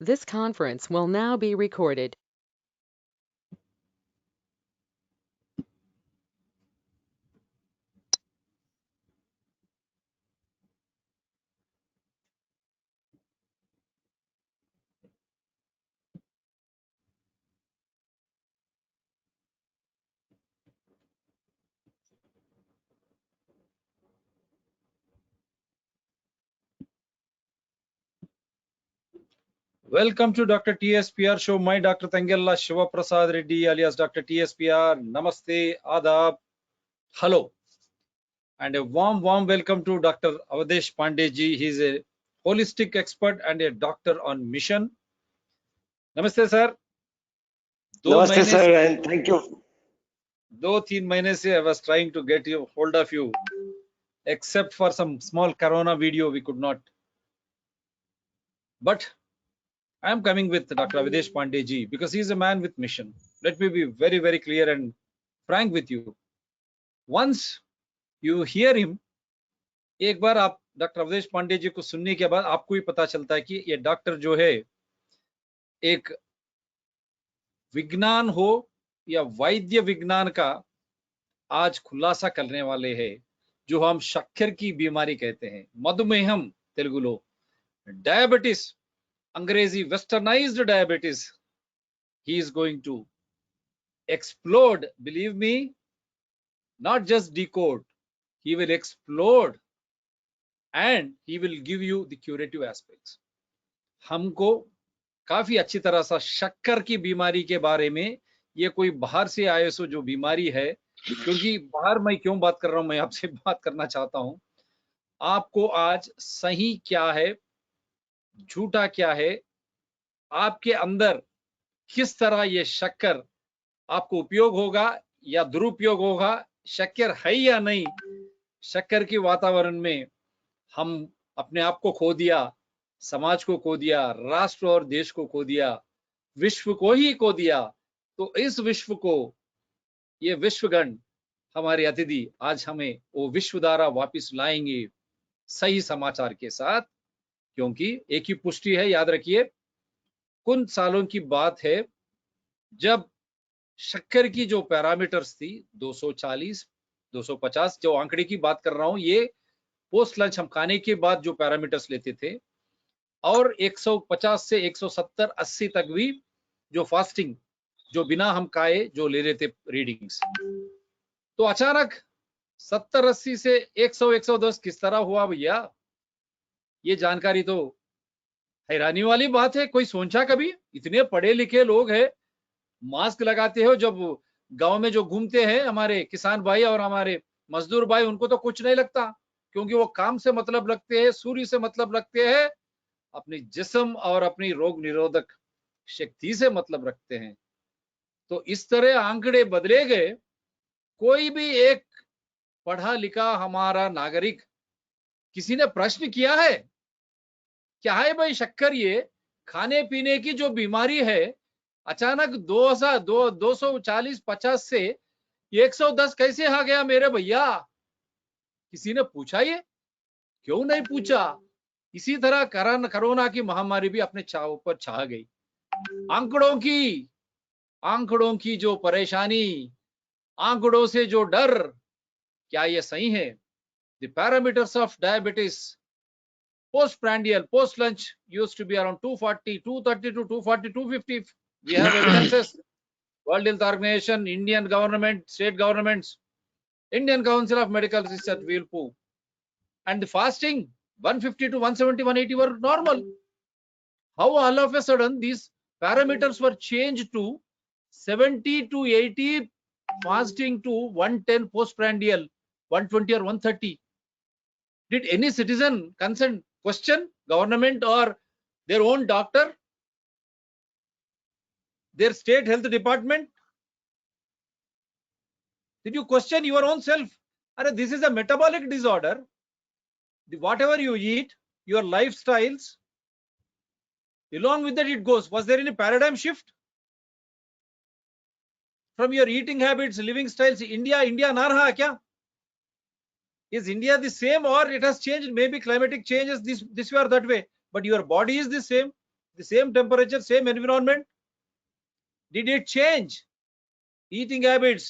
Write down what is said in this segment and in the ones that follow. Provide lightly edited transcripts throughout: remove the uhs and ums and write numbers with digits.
This conference will now be recorded. Welcome to Dr. TSPR show. My Dr. Tangella Shiva Prasad Reddy alias Dr. TSPR. Namaste, Adab, hello. And a warm welcome to Dr. Avadesh Pandey ji. He is a holistic expert and a doctor on mission. Namaste, sir. Namaste, sir, and thank you. 2-3 महीने से I was trying to get you hold of you. Except for some small corona video, we could not. But I am coming with Dr. Avadesh Pandey ji because he is a man with mission. Let me be very clear and frank with you. Once you hear him, एक बार आप doctor Awadhesh Pandey ji को सुनने के बाद आपको ही पता चलता है कि ये डॉक्टर जो है एक विज्ञान हो या वैद्य विज्ञान का आज खुलासा करने वाले हैं, जो हम शक्कर की बीमारी कहते हैं, मधुमेहम तेलुगुलो, डायबिटीज अंग्रेजी westernised diabetes. He is going to explode, believe me, not just decode. He will explode and he will give you the curative aspects. हमको काफी अच्छी तरह से शक्कर की बीमारी के बारे में, ये कोई बाहर से आए सो जो बीमारी है, क्योंकि बाहर मैं क्यों बात कर रहा हूं, मैं आपसे बात करना चाहता हूं. आपको आज सही क्या है, झूठा क्या है, आपके अंदर किस तरह ये शक्कर आपको उपयोग होगा या दुरुपयोग होगा, शक्कर है या नहीं. शक्कर के वातावरण में हम अपने आप को खो दिया, समाज को खो दिया, राष्ट्र और देश को खो दिया, विश्व को ही खो दिया. तो इस विश्व को ये विश्वगण हमारे अतिथि आज हमें वो विश्वधारा वापस लाएंगे सही समाचार के साथ. क्योंकि एक ही पुष्टि है, याद रखिए, कुछ सालों की बात है जब शक्कर की जो पैरामीटर्स थी 240 250, जो आंकड़े की बात कर रहा हूं, ये पोस्ट लंच हम खाने के बाद जो पैरामीटर्स लेते थे, और 150 से 170 80 तक भी जो फास्टिंग, जो बिना हम खाए जो ले रहे थे रीडिंग्स. तो अचानक 70 80 से 100 110 किस तरह हुआ भैया, ये जानकारी तो हैरानी वाली बात है. कोई सोचा कभी? इतने पढ़े लिखे लोग हैं, मास्क लगाते हो, जब गांव में जो घूमते हैं हमारे किसान भाई और हमारे मजदूर भाई, उनको तो कुछ नहीं लगता, क्योंकि वो काम से मतलब रखते हैं, सूर्य से मतलब रखते हैं, अपनी जिस्म और अपनी रोग निरोधक शक्ति से मतलब रखते हैं. तो इस तरह आंकड़े बदले गए. कोई भी एक पढ़ा लिखा हमारा नागरिक, किसी ने प्रश्न किया है क्या है भाई शक्कर, ये खाने पीने की जो बीमारी है, अचानक 240-50 से 110 कैसे आ गया मेरे भैया? किसी ने पूछा? ये क्यों नहीं पूछा? इसी तरह कोरोना की महामारी भी अपने छाव पर छा गई. आंकड़ों की जो परेशानी, आंकड़ों से जो डर, क्या ये सही है? The parameters of diabetes postprandial post lunch used to be around 240 230 to 240 250. We have evidences. World Health Organization, Indian government, state governments, Indian Council of Medical Research will prove. And the fasting 150 to 170 180 were normal. How all of a sudden these parameters were changed to 70 to 80 fasting to 110 postprandial 120 or 130? Did any citizen concerned question government or their own doctor, their state health department? Did you question your own self? This is a metabolic disorder. Whatever you eat, your lifestyles, along with that it goes. Was there any paradigm shift from your eating habits, living styles? India na raha kya? Is India the same or it has changed? Maybe climatic changes this way or that way, but your body is the same. the same temperature, same environment? Did it change? Eating habits,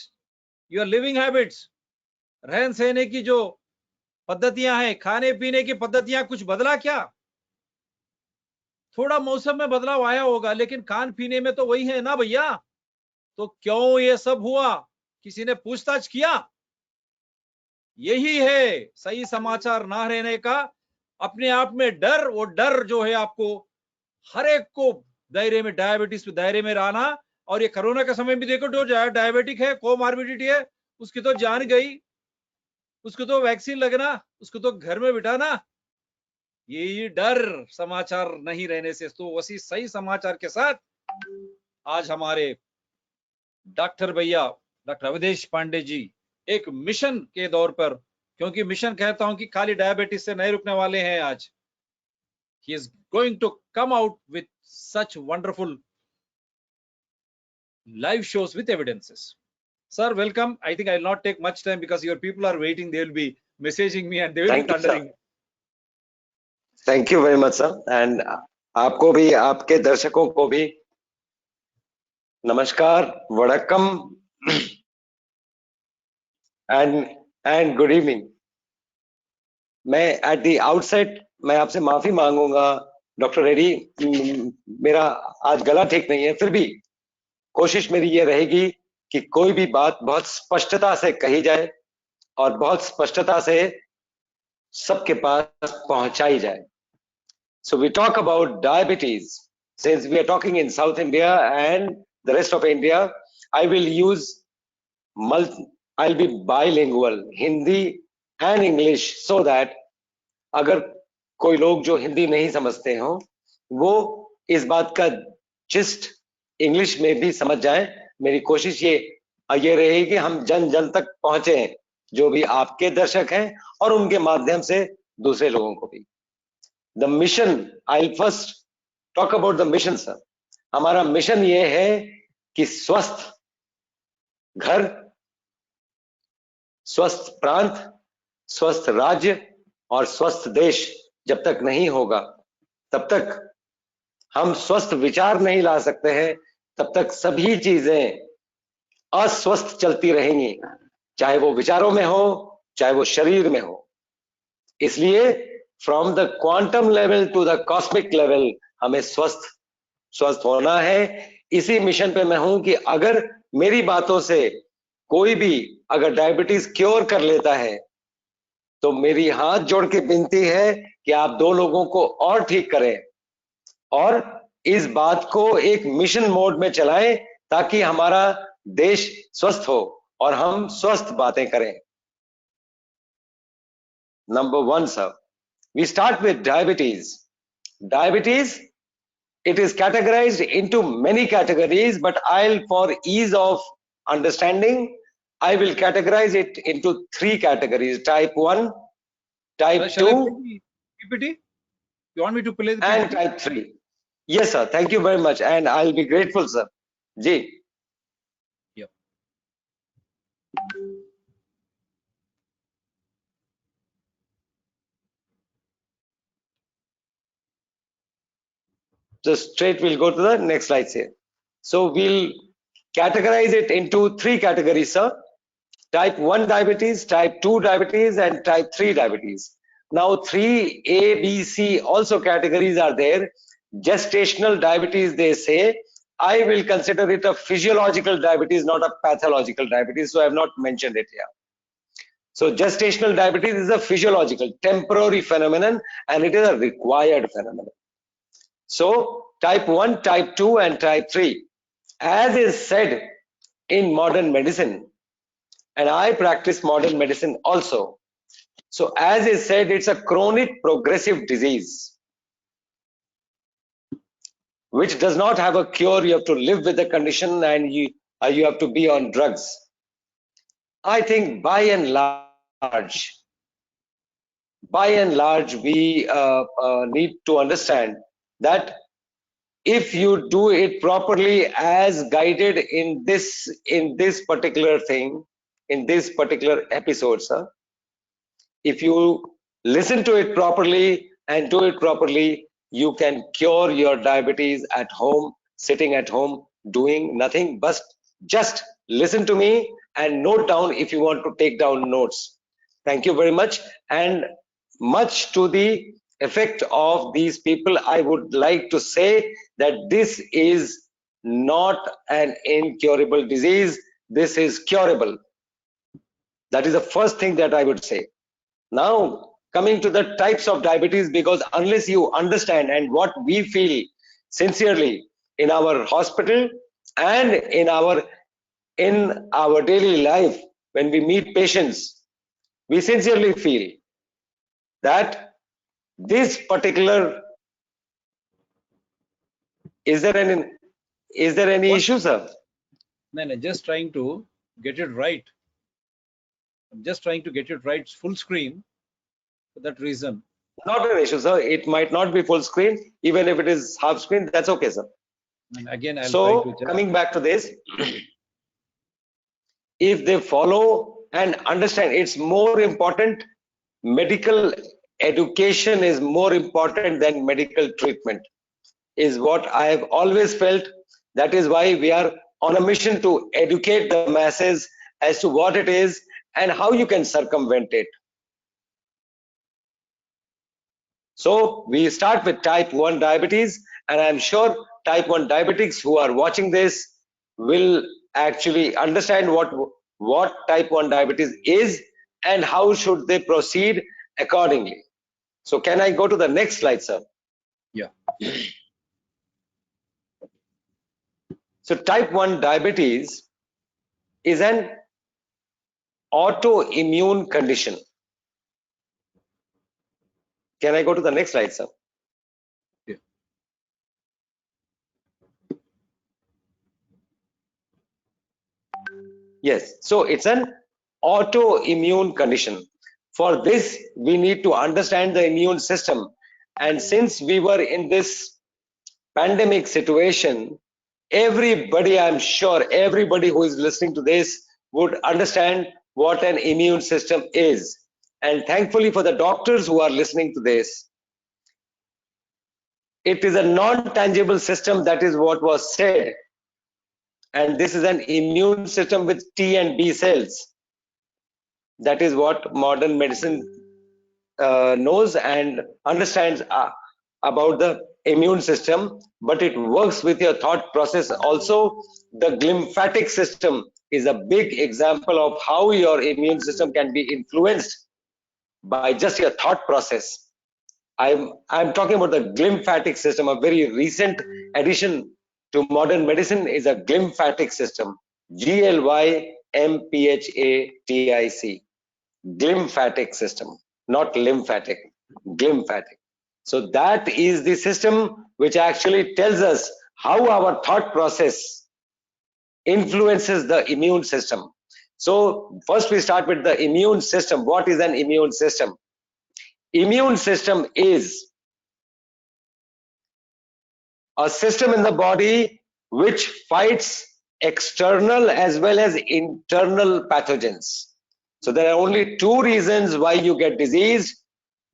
your living habits, रहन सहने की जो पद्धतियां हैं, खाने पीने की पद्धतियां, कुछ बदला क्या? थोड़ा मौसम में बदलाव आया होगा, लेकिन खान पीने में तो वही है ना भैया। तो क्यों ये सब हुआ? किसी ने पूछताछ किया? यही है सही समाचार ना रहने का अपने आप में डर। वो डर जो है आपको हर एक को दायरे में, डायबिटीज के दायरे में रहना। और ये कोरोना के समय भी देखो, जो डायबिटिक है, कोमॉर्बिडिटी है, उसकी तो जान गई, उसको तो वैक्सीन लगना, उसको तो घर में बिठाना। यही डर समाचार नहीं रहने से। तो वसी सही समाचार के साथ आज हमारे डॉक्टर भैया, डॉक्टर अवधेश पांडे जी एक मिशन के दौर पर, क्योंकि मिशन कहता हूं कि खाली डायबिटीज से नहीं रुकने वाले हैं आज। He is going to come out with such wonderful live shows with evidences. Sir, welcome. I think I'll not take much time because your people are waiting. They will be messaging me and they will be thundering. Thank you very much, sir. And आपको भी, आपके दर्शकों को भी नमस्कार, वड़क्कम and good evening. मैं at the outset मैं आपसे माफी मांगूंगा डॉक्टर रेड्डी, मेरा आज गला ठीक नहीं है, फिर भी कोशिश मेरी ये रहेगी कि कोई भी बात बहुत स्पष्टता से कही जाए और बहुत स्पष्टता से सबके पास पहुंचाई जाए। So we talk about diabetes. Since we are talking in South India and the rest of India, I will use I'll be bilingual, Hindi and English, so that अगर कोई लोग जो हिंदी नहीं समझते हो वो इस बात का जिस्ट इंग्लिश में भी समझ जाए। मेरी कोशिश ये रहेगी कि हम जन जन तक पहुंचे, जो भी आपके दर्शक हैं और उनके माध्यम से दूसरे लोगों को भी। The mission, I first talk about the mission sir. हमारा मिशन ये है कि स्वस्थ घर, स्वस्थ प्रांत, स्वस्थ राज्य और स्वस्थ देश जब तक नहीं होगा तब तक हम स्वस्थ विचार नहीं ला सकते हैं, तब तक सभी चीजें अस्वस्थ चलती रहेंगी, चाहे वो विचारों में हो, चाहे वो शरीर में हो। इसलिए from the quantum level to the cosmic level हमें स्वस्थ होना है। इसी मिशन पे मैं हूं कि अगर मेरी बातों से कोई भी अगर डायबिटीज क्योर कर लेता है तो मेरी हाथ जोड़ के विनती है कि आप दो लोगों को और ठीक करें और इस बात को एक मिशन मोड में चलाएं ताकि हमारा देश स्वस्थ हो और हम स्वस्थ बातें करें। Number one, sir, we start with diabetes. Diabetes, it is categorized into many categories, but for ease of understanding, I will categorize it into three categories: type 1, type 2, PPT? You want me to play the PPT? And type 3. Yes, sir. Thank you very much. And I'll be grateful, sir. Ji. Yep. So straight we'll go to the next slide here. So we'll categorize it into three categories, sir. Type 1 diabetes, type 2 diabetes, and type 3 diabetes. Now 3A, B, C also categories are there. Gestational diabetes, they say. I will consider it a physiological diabetes, not a pathological diabetes, so I have not mentioned it here. So gestational diabetes is a physiological, temporary phenomenon, and it is a required phenomenon. So type 1, type 2, and type 3, as is said in modern medicine, and I practice modern medicine also. So as is said, it's a chronic progressive disease which does not have a cure. You have to live with the condition and you have to be on drugs. I think by and large, we need to understand that if you do it properly as guided in this particular thing, in this particular episode, sir, if you listen to it properly and do it properly, you can cure your diabetes at home, sitting at home, doing nothing but just listen to me and note down if you want to take down notes. Thank you very much. And much to the effect of these people, I would like to say that this is not an incurable disease. This is curable. That is the first thing that I would say. Now, coming to the types of diabetes, because unless you understand and what we feel sincerely in our hospital and in our daily life, when we meet patients, we sincerely feel that this particular, is there any issue, sir? No, just trying to get it right. I'm just trying to get it right full screen for that reason. Not an issue, sir. It might not be full screen. Even if it is half screen, that's okay, sir. And again, I'll try So to just... coming back to this, if they follow and understand, it's more important. Medical education is more important than medical treatment, is what I have always felt. That is why we are on a mission to educate the masses as to what it is and how you can circumvent it. So we start with type 1 diabetes, and I'm sure type 1 diabetics who are watching this will actually understand what type 1 diabetes is and how should they proceed accordingly. So can I go to the next slide, sir? Yeah. So type 1 diabetes is an autoimmune condition. Can I go to the next slide, sir? Yeah. Yes, so it's an autoimmune condition. For this, we need to understand the immune system. And since we were in this pandemic situation, everybody, I'm sure, everybody who is listening to this would understand what an immune system is. And thankfully for the doctors who are listening to this, it is a non-tangible system, that is what was said. And this is an immune system with T and B cells. That is what modern medicine knows and understands about the immune system, but it works with your thought process also. The glymphatic system is a big example of how your immune system can be influenced by just your thought process. I'm talking about the glymphatic system. A very recent addition to modern medicine is a glymphatic system. GLYMPHATIC. Glymphatic system, not lymphatic, glymphatic. So that is the system which actually tells us how our thought process influences the immune system. So first we start with the immune system. What is an immune system? Immune system is a system in the body which fights external as well as internal pathogens. So there are only two reasons why you get disease.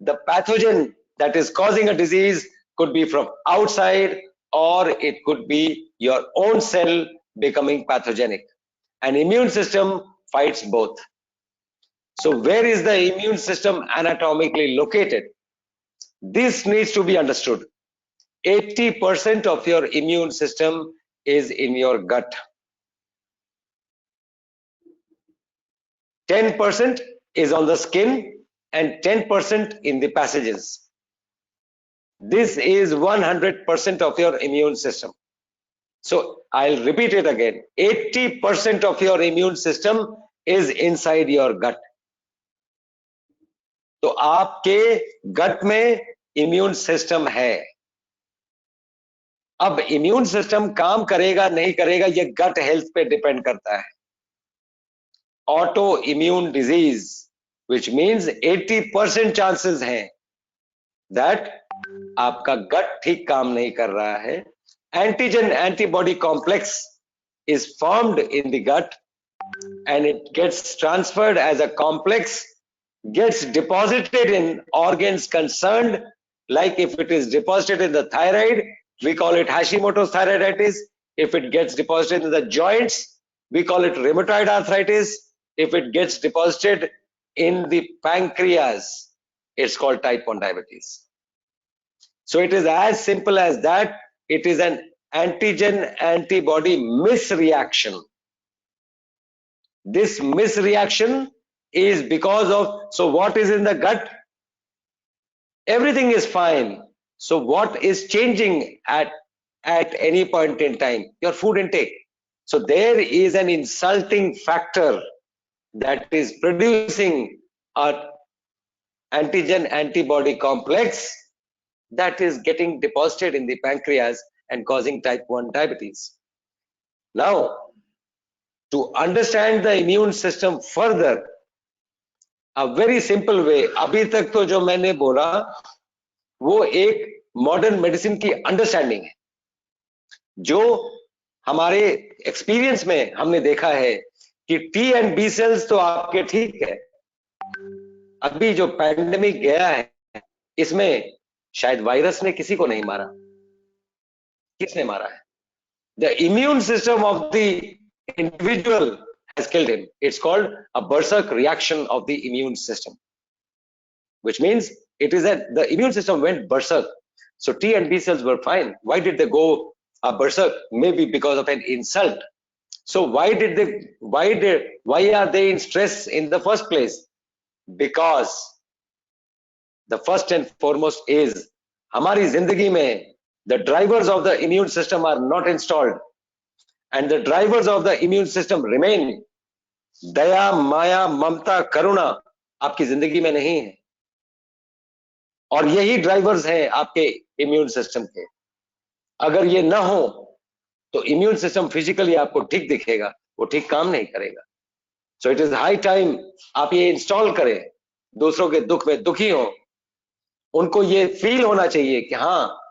The pathogen that is causing a disease could be from outside, or it could be your own cell becoming pathogenic. An immune system fights both. So where is the immune system anatomically located? This needs to be understood. 80% of your immune system is in your gut. 10% is on the skin and 10% in the passages. This is 100% of your immune system. So I'll repeat it again. 80% of your immune system is inside your gut. तो आपके गट में immune system है. अब immune system काम करेगा नहीं करेगा ये गट हेल्थ पे डिपेंड करता है. Auto immune disease which means 80% chances हैं that आपका गट ठीक काम नहीं कर रहा है. Antigen antibody complex is formed in the gut and it gets transferred as a complex, gets deposited in organs concerned, Like if it is deposited in the thyroid, we call it Hashimoto's thyroiditis. If it gets deposited in the joints, we call it rheumatoid arthritis. If it gets deposited in the pancreas, it's called type 1 diabetes. So it is as simple as that. It is an antigen antibody misreaction. This misreaction is because of, so what is in the gut? Everything is fine. So what is changing at any point in time? Your food intake. So there is an insulting factor that is producing an antigen antibody complex that is getting deposited in the pancreas and causing type 1 diabetes. Now, to understand the immune system further, a very simple way, अभी तक तो जो मैंने बोला वो एक modern medicine की understanding है, जो हमारे एक्सपीरियंस में हमने देखा है कि टी एंड बी सेल्स तो आपके ठीक है. अभी जो पैंडेमिक गया है इसमें शायद वायरस ने किसी को नहीं मारा. किसने मारा है? The immune system of the individual has killed him. It's called a berserk reaction of the immune system, which means it is that the immune system went berserk. So T and B cells were fine. Why did they go berserk? Maybe because of an insult. So why are they in stress in the first place? Because the first and foremost is हमारी जिंदगी में the drivers of the immune system are not installed, and the drivers of the immune system remain. दया, माया, ममता, करुणा आपकी जिंदगी में नहीं है, और यही ड्राइवर्स हैं आपके इम्यून सिस्टम के. अगर ये ना हो तो इम्यून सिस्टम फिजिकली आपको ठीक दिखेगा, वो ठीक काम नहीं करेगा. So it is high time आप ये इंस्टॉल करें. दूसरों के दुख में दुखी हो, उनको ये फील होना चाहिए कि हाँ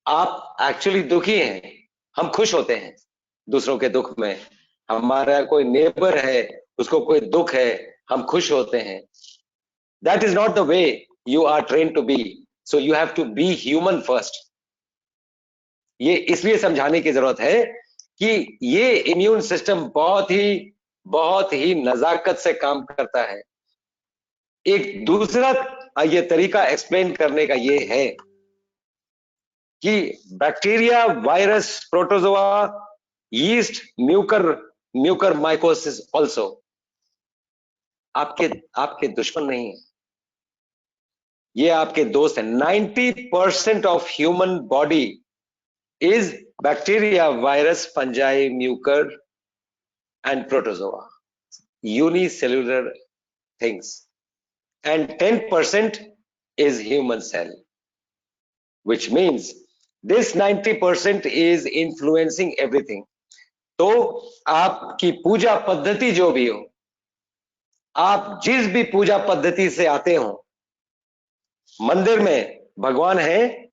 आप एक्चुअली दुखी हैं. हम खुश होते हैं दूसरों के दुख में. हमारा कोई नेबर है, उसको कोई दुख है, हम खुश होते हैं. That is not the way you are train to be. So you have to be human first. ये इसलिए समझाने की जरूरत है कि ये इम्यून सिस्टम बहुत ही नजाकत से काम करता है. एक दूसरा ये तरीका एक्सप्लेन करने का ये है कि bacteria, virus, protozoa, yeast, Mucor mycosis also आपके दुश्मन नहीं है, ये आपके दोस्त हैं. 90% of human body is bacteria, virus, fungi, mucor and protozoa, unicellular things, and 10% is human cell, which means this 90% is influencing everything. तो आपकी पूजा पद्धति जो भी हो, आप जिस भी पूजा पद्धति से आते हो, मंदिर में भगवान है,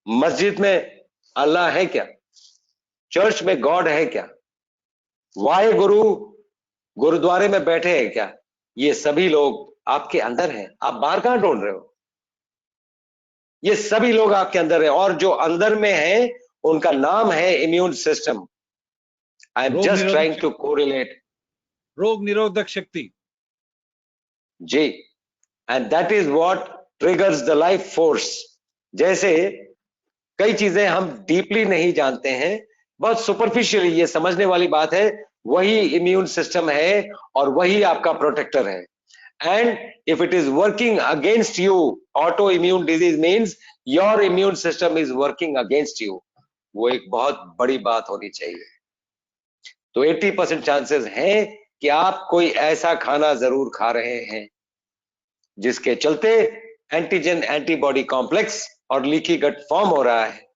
मस्जिद में अल्लाह है क्या, चर्च में गॉड है क्या, वाहे गुरु गुरुद्वारे में बैठे हैं क्या, ये सभी लोग आपके अंदर हैं. आप बाहर कहां ढूंढ रहे हो? ये सभी लोग आपके अंदर हैं, और जो अंदर में है उनका नाम है immune system. I am just trying to correlate. रोग निरोधक शक्ति जी, and that is what triggers the life force. जैसे कई चीजें हम डीपली नहीं जानते हैं, बहुत सुपरफिशियली ये समझने वाली बात है, वही इम्यून सिस्टम है और वही आपका प्रोटेक्टर है. And if it is working against you, auto immune disease means your immune system is working against you. वो एक बहुत बड़ी बात होनी चाहिए. तो 80% चांसेस हैं कि आप कोई ऐसा खाना जरूर खा रहे हैं जिसके चलते एंटीजन एंटीबॉडी कॉम्प्लेक्स और लीकी गट फॉर्म हो रहा है,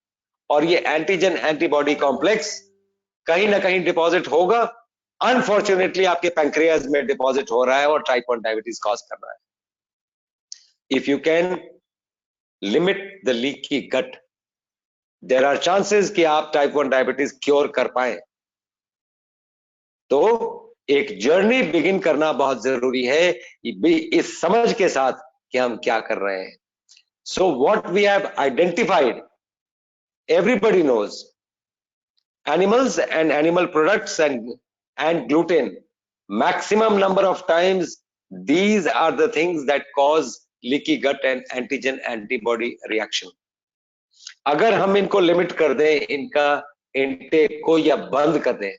और ये एंटीजन एंटीबॉडी कॉम्प्लेक्स कहीं ना कहीं डिपॉजिट होगा. अनफॉर्चुनेटली आपके पैंक्रियाज में डिपॉजिट हो रहा है और टाइप 1 डायबिटीज कॉज कर रहा है. If you can limit the leaky gut, there are chances कि आप टाइप 1 डायबिटीज क्योर कर पाए. तो एक जर्नी बिगिन करना बहुत जरूरी है इस समझ के साथ कि हम क्या कर रहे हैं. So what we have identified, everybody knows, animals and animal products and gluten, maximum number of times, these are the things that cause leaky gut and antigen antibody reaction. अगर हम इनको लिमिट कर दें, इनका इंटेक को या बंद कर दें,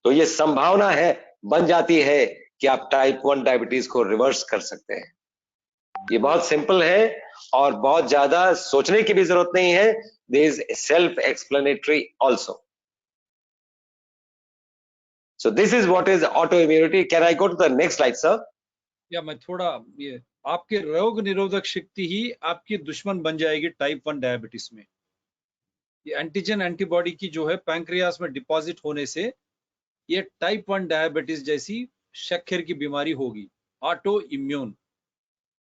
तो ये संभावना है बन जाती है कि आप टाइप 1 डायबिटीज को रिवर्स कर सकते हैं। ये बहुत सिंपल है और बहुत ज्यादा सोचने की भी जरूरत नहीं है। There is self explanatory also. So this is what is autoimmunity. Can I go to the next slide, sir? या मैं थोड़ा ये आपके रोग निरोधक शक्ति ही आपकी दुश्मन बन जाएगी टाइप 1 डायबिटीज में। ये एंटीजन एंटीबॉडी की जो है पैंक्रियास में डिपॉजिट होने से ये टाइप 1 डायबिटीज जैसी शक्कर की बीमारी होगी। ऑटो इम्यून,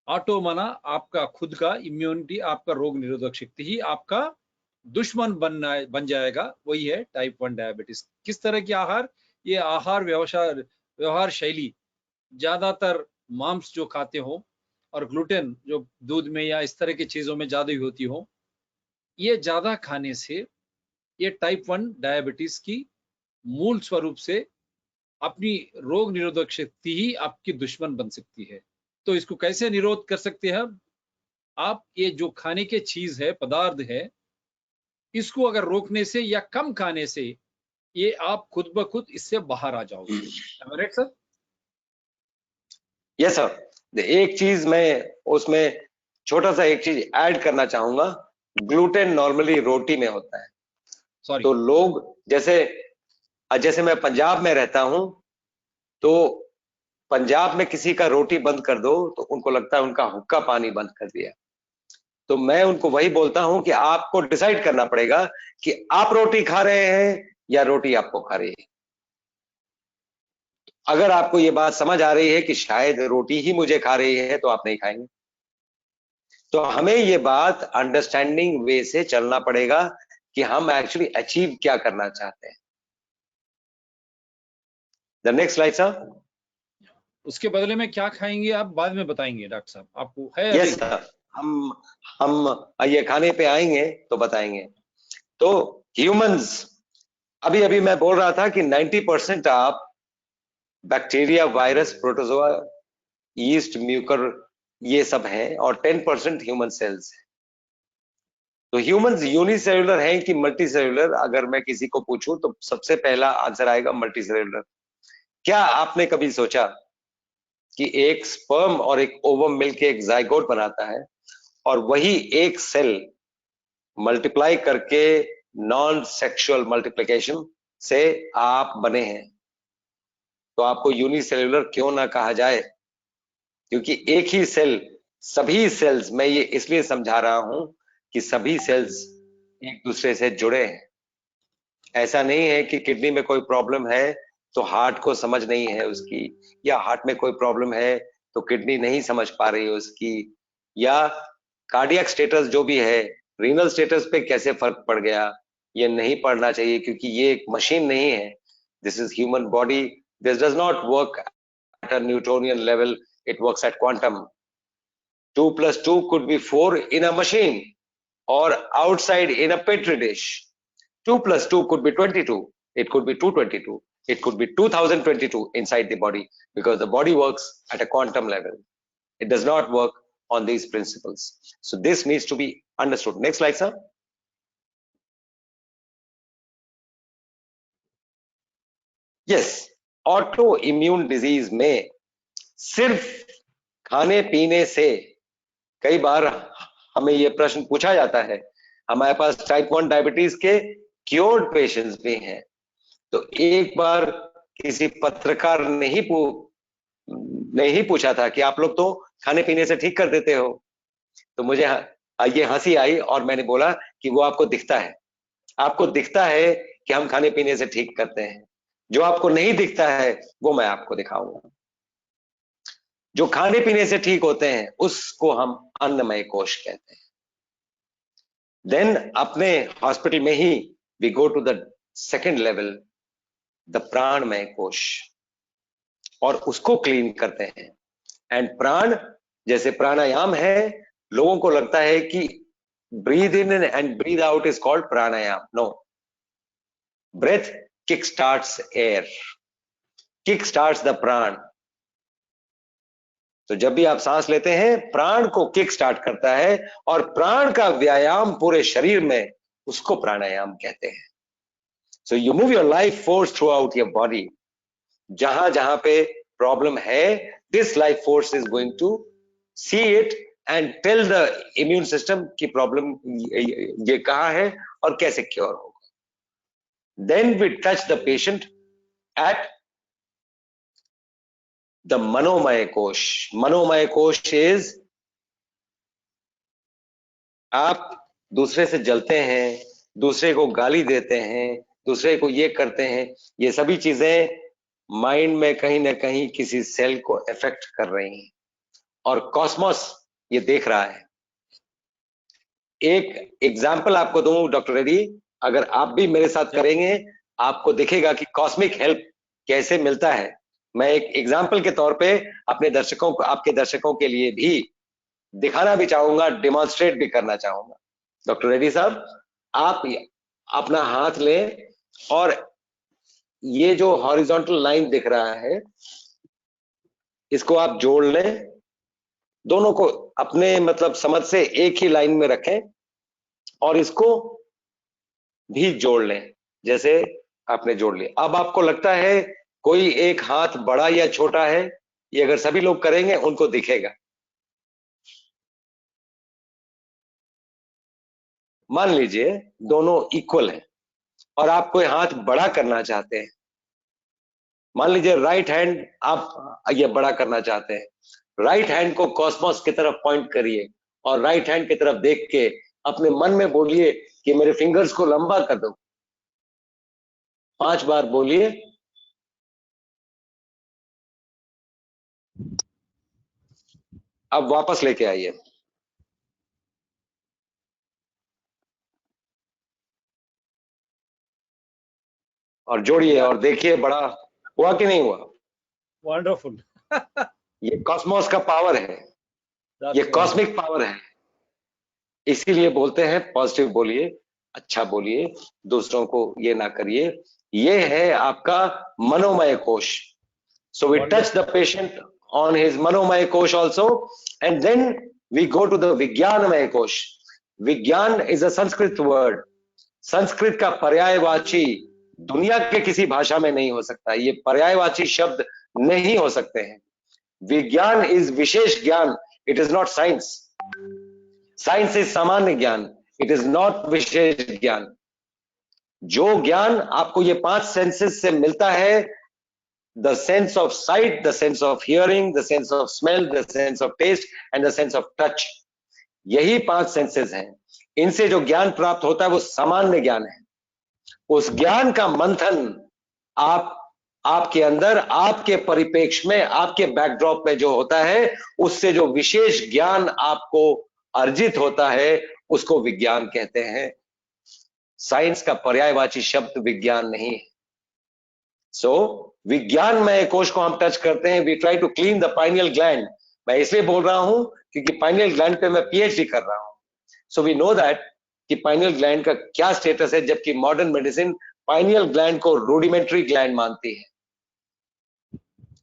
ऑटो माना आपका खुद का, इम्यूनिटी आपका रोग निरोधक शक्ति ही आपका दुश्मन बन जाएगा, वही है टाइप 1 डायबिटीज। किस तरह की आहार? ये आहार व्यवहार शैली, ज्यादातर मांस जो खाते हो और ग्लूटेन जो दूध में या इस तरह की चीजों में ज्यादा होती हो, ये ज्यादा खाने से ये टाइप 1 डायबिटीज की मूल स्वरूप से अपनी रोग निरोधक शक्ति ही आपकी दुश्मन बन सकती है। तो इसको कैसे निरोध कर सकते हैं आप? ये जो खाने के चीज है, पदार्थ है, इसको अगर रोकने से या कम खाने से ये आप खुद ब खुद इससे बाहर आ जाओगे। Right sir? Yes sir. एक चीज मैं उसमें छोटा सा एक चीज ऐड करना चाहूंगा। ग्लूटेन नॉर्मली रोटी में होता है। सॉरी। तो लोग जैसे मैं पंजाब में रहता हूं, तो पंजाब में किसी का रोटी बंद कर दो तो उनको लगता है उनका हुक्का पानी बंद कर दिया। तो मैं उनको वही बोलता हूं कि आपको डिसाइड करना पड़ेगा कि आप रोटी खा रहे हैं या रोटी आपको खा रही है। अगर आपको ये बात समझ आ रही है कि शायद रोटी ही मुझे खा रही है, तो आप नहीं खाएंगे। तो हमें ये बात अंडरस्टैंडिंग वे से चलना पड़ेगा कि हम एक्चुअली अचीव क्या करना चाहते हैं। The next slide sir. उसके बदले में क्या खाएंगे आप बाद में बताएंगे डॉक्टर साहब, आपको है? यस सर, हम ये खाने पे आएंगे तो बताएंगे। तो ह्यूमंस, अभी मैं बोल रहा था कि 90% आप bacteria, virus, protozoa, yeast, Mucor, ये सब हैं और 10% ह्यूमन सेल्स है। तो ह्यूमंस यूनिसेल्युलर हैं कि मल्टीसेल्युलर? अगर मैं किसी को पूछूं तो सबसे पहला आंसर आएगा मल्टीसेल्युलर। क्या आपने कभी सोचा कि एक स्पर्म और एक ओवम मिलके एक जाइगोट बनाता है और वही एक सेल मल्टीप्लाई करके नॉन सेक्सुअल मल्टीप्लिकेशन से आप बने हैं? तो आपको यूनिसेल्युलर क्यों ना कहा जाए? क्योंकि एक ही सेल, सभी सेल्स, मैं ये इसलिए समझा रहा हूं कि सभी सेल्स एक दूसरे से जुड़े हैं। ऐसा नहीं है कि किडनी में कोई प्रॉब्लम है तो हार्ट को समझ नहीं है उसकी, या हार्ट में कोई प्रॉब्लम है तो किडनी नहीं समझ पा रही है उसकी, या कार्डियक स्टेटस जो भी है, रीनल स्टेटस पे कैसे फर्क पड़ गया, ये नहीं पड़ना चाहिए, क्योंकि ये एक मशीन नहीं है। This is human body. This does not work at a Newtonian level, it works at quantum. 2 plus 2 could be 4 in a machine or outside in a petri dish. 2 plus 2 could be 22. It could be 222. It could be 2022 inside the body, because the body works at a quantum level. It does not work on these principles. So this needs to be understood. Next slide, sir. Yes, autoimmune disease में सिर्फ खाने पीने से, कई बार हमें ये प्रश्न पूछा जाता है, हमारे पास टाइप 1 डायबिटीज के क्योर्ड पेशेंट्स भी हैं। तो एक बार किसी पत्रकार ने ही पूछा था कि आप लोग तो खाने पीने से ठीक कर देते हो। तो मुझे ये हंसी आई और मैंने बोला कि वो आपको दिखता है, आपको दिखता है कि हम खाने पीने से ठीक करते हैं। जो आपको नहीं दिखता है वो मैं आपको दिखाऊंगा। जो खाने पीने से ठीक होते हैं उसको हम अन्नमय कोश कहते हैं। देन अपने हॉस्पिटल में ही we go to the second level, the प्राणमय कोश, और उसको क्लीन करते हैं। एंड प्राण, जैसे प्राणायाम है, लोगों को लगता है कि breathe in and breathe out is called pranayam. No. Breath kickstarts air, kickstarts the प्राण. तो जब भी आप सांस लेते हैं, प्राण को किक स्टार्ट करता है, और प्राण का व्यायाम पूरे शरीर में, उसको प्राणायाम कहते हैं. So you move your life force throughout your body. जहां जहां पे प्रॉब्लम है, this life force is going to see it and tell the immune system की प्रॉब्लम ये कहां है और कैसे क्योर होगा. Then we touch the patient at the मनोमय कोश. मनोमय कोश इज, आप दूसरे से जलते हैं, दूसरे को गाली देते हैं, दूसरे को ये करते हैं, ये सभी चीजें माइंड में कहीं ना कहीं किसी सेल को इफेक्ट कर रही हैं, और कॉस्मोस ये देख रहा है. एक एग्जाम्पल आपको दूं डॉक्टर रेड्डी, अगर आप भी मेरे साथ करेंगे, आपको दिखेगा कि कॉस्मिक हेल्प कैसे मिलता है. मैं एक एग्जाम्पल के तौर पे अपने दर्शकों को, आपके दर्शकों के लिए भी दिखाना भी चाहूंगा, डिमॉन्स्ट्रेट भी करना चाहूंगा. डॉक्टर रेड्डी साहब, आप अपना हाथ लें और ये जो हॉरिजॉन्टल लाइन दिख रहा है, इसको आप जोड़ लें. दोनों को अपने मतलब समझ से एक ही लाइन में रखें और इसको भी जोड़ लें, जैसे आपने जोड़ लिया. अब आपको लगता है कोई एक हाथ बड़ा या छोटा है, ये अगर सभी लोग करेंगे उनको दिखेगा. मान लीजिए दोनों इक्वल हैं और आप कोई हाथ बड़ा करना चाहते हैं. मान लीजिए राइट हैंड आप ये बड़ा करना चाहते हैं. राइट हैंड को कॉस्मोस की तरफ पॉइंट करिए और राइट हैंड की तरफ देख के अपने मन में बोलिए कि मेरे फिंगर्स को लंबा कर दो. 5 बार बोलिए. अब वापस लेके आइए और जोड़िए और देखिए बड़ा हुआ कि नहीं हुआ. वंडरफुल. ये कॉस्मोस का पावर है, ये कॉस्मिक पावर है. इसीलिए बोलते हैं पॉजिटिव बोलिए, अच्छा बोलिए, दूसरों को ये ना करिए. ये है आपका मनोमय कोश. So we touch the patient on his manomay kosh also, and then we go to the vignanamay kosh. Vigyan is a Sanskrit word. Sanskrit का पर्यायवाची दुनिया के किसी भाषा में नहीं हो सकता. ये पर्यायवाची शब्द नहीं हो सकते हैं. विज्ञान इज विशेष ज्ञान, it is not science. Science is सामान्य ज्ञान, इट इज नॉट विशेष ज्ञान. जो ज्ञान आपको ये 5 सेंसेस से मिलता है, the sense of sight, the sense of hearing, the sense of smell, the sense of taste and the sense of touch, यही 5 सेंसेस हैं. इनसे जो ज्ञान प्राप्त होता है वो सामान्य ज्ञान है. उस ज्ञान का मंथन आपके अंदर, आपके परिप्रेक्ष्य में, आपके बैकड्रॉप में जो होता है, उससे जो विशेष ज्ञान आपको अर्जित होता है, उसको विज्ञान कहते हैं. साइंस का पर्यायवाची शब्द विज्ञान नहीं है. सो विज्ञानमय कोश को हम टच करते हैं. We try to clean the pineal gland. मैं इसलिए बोल रहा हूं क्योंकि पाइनियल ग्लैंड पे मैं पीएचडी कर रहा हूं. सो वी नो दैट कि पाइनियल ग्लैंड का क्या स्टेटस है, जबकि मॉडर्न मेडिसिन पाइनियल ग्लैंड को रूडिमेंट्री ग्लैंड मानती है.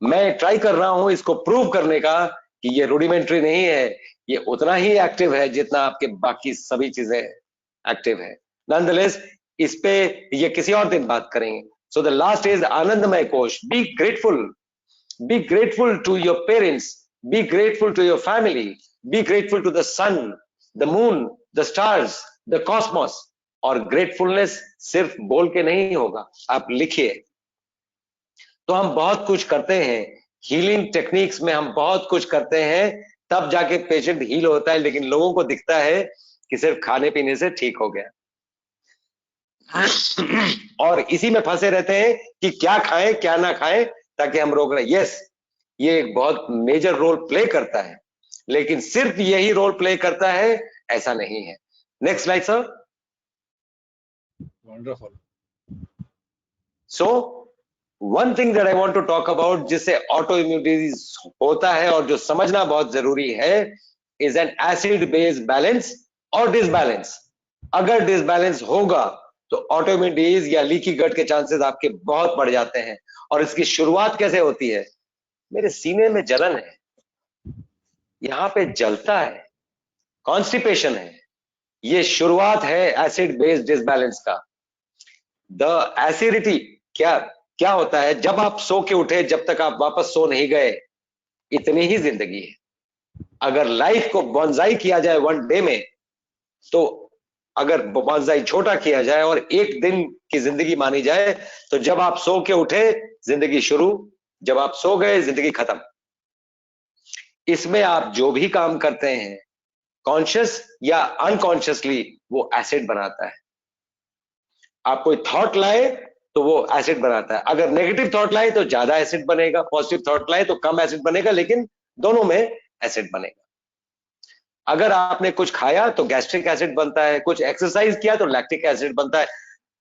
मैं ट्राई कर रहा हूं इसको प्रूव करने का कि ये रूडिमेंट्री नहीं है, ये उतना ही एक्टिव है जितना आपके बाकी सभी चीजें एक्टिव है. नॉनदलेस इस पे ये किसी और दिन बात करेंगे. So the last is Anandamay Kosh. Be grateful. Be grateful to your parents. Be grateful to your family. Be grateful to the sun, the moon, the stars, the cosmos. और gratefulness सिर्फ बोल के नहीं होगा, आप लिखिए. तो हम बहुत कुछ करते हैं, हीलिंग टेक्निक्स में हम बहुत कुछ करते हैं, तब जाके पेशेंट हील होता है. लेकिन लोगों को दिखता है कि सिर्फ खाने पीने से ठीक हो गया, और इसी में फंसे रहते हैं कि क्या खाएं क्या ना खाएं ताकि हम रोक रहे. यस, ये एक बहुत मेजर रोल प्ले करता है, लेकिन सिर्फ यही रोल प्ले करता है ऐसा नहीं है. Next slide sir. Wonderful. So one thing that I want to talk about, जिससे ऑटो इम्यूनिटी होता है और जो समझना बहुत जरूरी है, is an acid base balance or disbalance. अगर डिसबैलेंस होगा तो ऑटोइम्यून डिजीज या लीकी गट के चांसेस आपके बहुत बढ़ जाते हैं। और इसकी शुरुआत कैसे होती है? मेरे सीने में जलन है, यहां पे जलता है, कॉन्स्टिपेशन है, ये शुरुआत है एसिड बेस डिसबैलेंस का। द एसिडिटी क्या होता है? जब आप सो के उठे, जब तक आप वापस सो नहीं गए, इतनी ही जिंदगी है। अगर लाइफ को बॉन्जाई किया जाए वन डे में, तो अगर बॉन्जाई छोटा किया जाए और एक दिन की जिंदगी मानी जाए, तो जब आप सो के उठे जिंदगी शुरू, जब आप सो गए जिंदगी खत्म। इसमें आप जो भी काम करते हैं, कॉन्शियस या अनकॉन्शियसली, वो एसिड बनाता है। आप कोई थॉट लाए तो वो एसिड बनाता है। अगर नेगेटिव थॉट लाए तो ज्यादा एसिड बनेगा, पॉजिटिव थॉट लाए तो कम एसिड बनेगा, लेकिन दोनों में एसिड बनेगा। अगर आपने कुछ खाया तो गैस्ट्रिक एसिड बनता है, कुछ एक्सरसाइज किया तो लैक्टिक एसिड बनता है।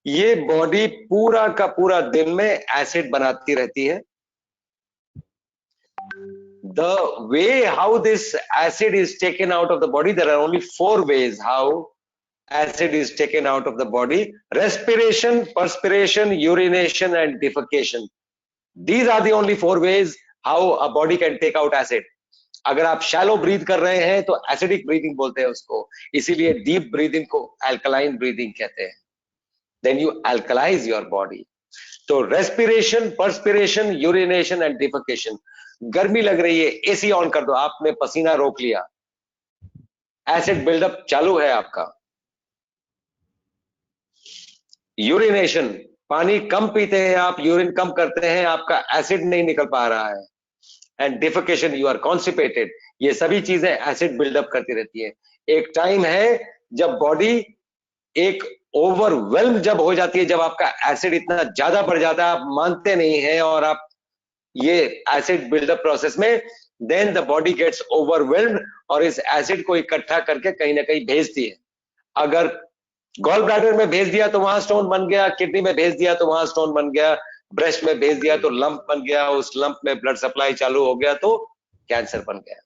ये बॉडी पूरा का पूरा दिन में एसिड बनाती रहती है। The way how this acid is taken out of the body, there are only 4 ways how acid is taken out of the body: respiration, perspiration, urination and defecation. These are the only 4 ways how a body can take out acid. अगर आप shallow breathe कर रहे हैं तो acidic breathing बोलते हैं उसको, इसीलिए डीप ब्रीदिंग को अल्कलाइन ब्रीदिंग कहते हैं। Then you alkalize your body. तो respiration, perspiration, urination and defecation. गर्मी लग रही है, एसी ऑन कर दो, आपने पसीना रोक लिया, एसिड बिल्डअप चालू है आपका। यूरिनेशन, पानी कम पीते हैं आप, यूरिन कम करते हैं, आपका एसिड नहीं निकल पा रहा है। And defecation, you are constipated. ये सभी चीजें एसिड बिल्डअप करती रहती है। एक टाइम है जब बॉडी एक ओवरवेल्म जब हो जाती है, जब आपका एसिड इतना ज्यादा बढ़ जाता है, आप मानते नहीं हैं, और आप ये एसिड बिल्डअप प्रोसेस में, then the body gets overwhelmed और इस एसिड को इकट्ठा करके कहीं ना कहीं भेजती है। अगर गॉल ब्लैडर में भेज दिया तो वहां स्टोन बन गया, किडनी में भेज दिया तो वहां स्टोन बन गया, ब्रेस्ट में भेज दिया तो लंप बन गया, उस लंप में ब्लड सप्लाई चालू हो गया तो कैंसर बन गया।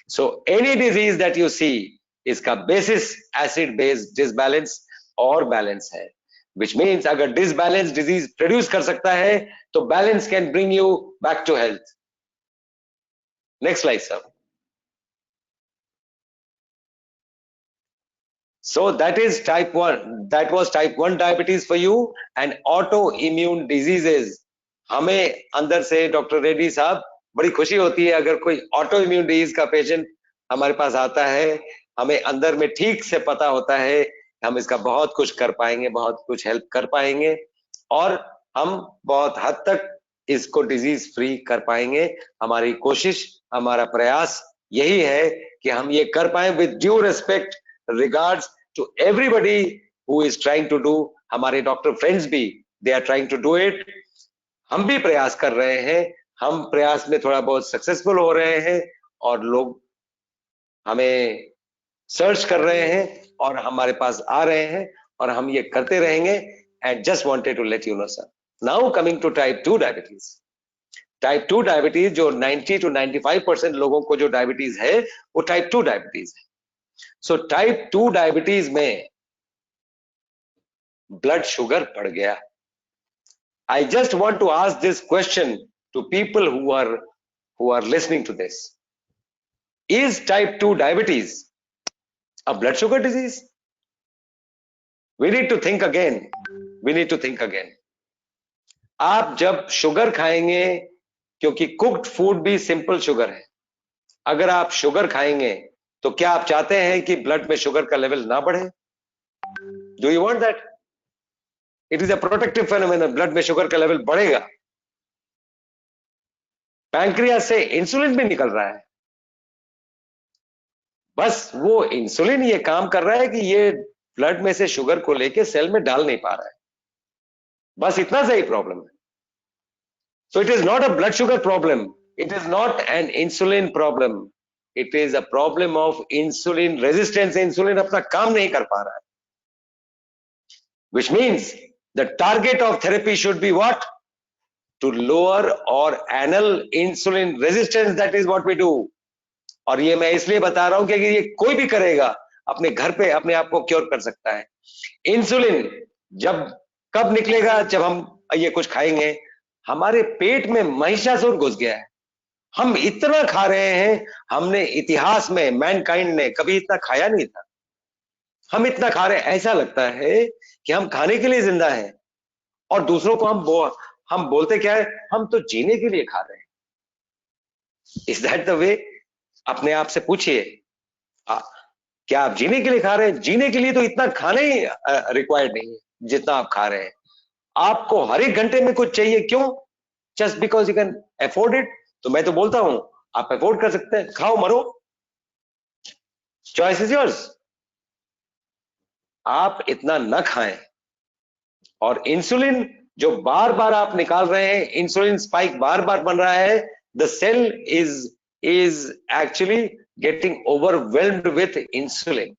So any disease that you see, इसका बेसिस एसिड बेस डिसबैलेंस और बैलेंस है, which means अगर डिसबैलेंस डिजीज प्रोड्यूस कर सकता है तो balance can bring you back to health. Next slide sir. So that is type 1, that was type 1 diabetes for you and autoimmune diseases। हमें अंदर से डॉक्टर रेड्डी साहब बड़ी खुशी होती है अगर कोई ऑटो इम्यून डिजीज का पेशेंट हमारे पास आता है। हमें अंदर में ठीक से पता होता है हम इसका बहुत कुछ कर पाएंगे, बहुत कुछ हेल्प कर पाएंगे और हम बहुत हद तक इसको डिजीज फ्री कर पाएंगे। हमारी कोशिश, हमारा प्रयास यही है कि हम ये कर पाए with due respect, regards to everybody who is trying to do. हमारे डॉक्टर फ्रेंड्स भी they are trying to do it. हम भी प्रयास कर रहे हैं, हम प्रयास में थोड़ा बहुत सक्सेसफुल हो रहे हैं और लोग हमें सर्च कर रहे हैं और हमारे पास आ रहे हैं और हम ये करते रहेंगे। And just wanted to let you know sir. Now coming to type 2 diabetes. Type 2 diabetes जो 90 to 95% लोगों को जो डायबिटीज है वो टाइप 2 डायबिटीज है। सो टाइप 2 डायबिटीज में ब्लड शुगर बढ़ गया। I just want to ask this question to people who are listening to this. Is type 2 diabetes a blood sugar disease? We need to think again. We need to think again. आप जब sugar खाएंगे, क्योंकि cooked food भी simple sugar है, अगर आप sugar खाएंगे तो क्या आप चाहते हैं कि ब्लड में शुगर का लेवल ना बढ़े? Do you want that? It is a protective phenomenon. Blood में शुगर का लेवल बढ़ेगा। पैंक्रियास से इंसुलिन भी निकल रहा है, बस वो इंसुलिन ये काम कर रहा है कि ये ब्लड में से शुगर को लेके सेल में डाल नहीं पा रहा है, बस इतना सा ही प्रॉब्लम है। So it is not a blood sugar problem, it is not an insulin problem, it is a problem of insulin resistance. Insulin अपना काम नहीं कर पा रहा है, which means the target of therapy should be what? To lower or annul insulin resistance. That is what we do. और ये मैं इसलिए बता रहा हूं कि ये कोई भी करेगा अपने घर पे अपने आप को क्योर कर सकता है। इंसुलिन जब कब निकलेगा? जब हम ये कुछ खाएंगे। हमारे पेट में महिषासुर घुस गया है, हम इतना खा रहे हैं, हमने इतिहास में मैनकाइंड ने कभी इतना खाया नहीं था। हम इतना खा रहे हैं, ऐसा लगता है कि हम खाने के लिए जिंदा हैं, और दूसरों को हम बोलते क्या है, हम तो जीने के लिए खा रहे हैं। Is that the way? अपने आप से पूछिए, क्या आप जीने के लिए खा रहे हैं? जीने के लिए तो इतना खाना ही रिक्वायर्ड नहीं है जितना आप खा रहे हैं। आपको हर एक घंटे में कुछ चाहिए, क्यों? Just because you can afford it. तो मैं तो बोलता हूं, आप अफोर्ड कर सकते हैं, खाओ मरो, चॉइस इज योर्स। आप इतना न खाएं। और इंसुलिन जो बार बार आप निकाल रहे हैं, इंसुलिन स्पाइक बार बार बन रहा है, the cell is actually getting overwhelmed with insulin.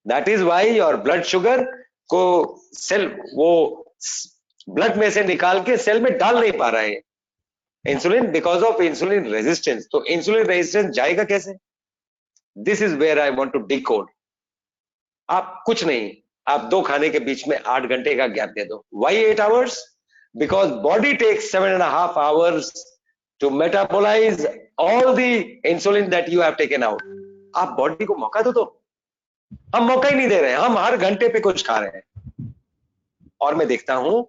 That is why your blood sugar को सेल वो ब्लड में से निकाल के सेल में डाल नहीं पा रहा है insulin, because of insulin resistance. तो इंसुलिन रेजिस्टेंस जाएगा कैसे? This is where I want to decode. आप कुछ नहीं, आप दो खाने के बीच में 8 घंटे का गैप दे दो। Why 8 hours? Because body takes 7.5 hours to metabolize all the insulin that you have taken out. आप बॉडी को मौका दो। हम मौका ही नहीं दे रहे हैं, हम हर घंटे पे कुछ खा रहे हैं। और मैं देखता हूं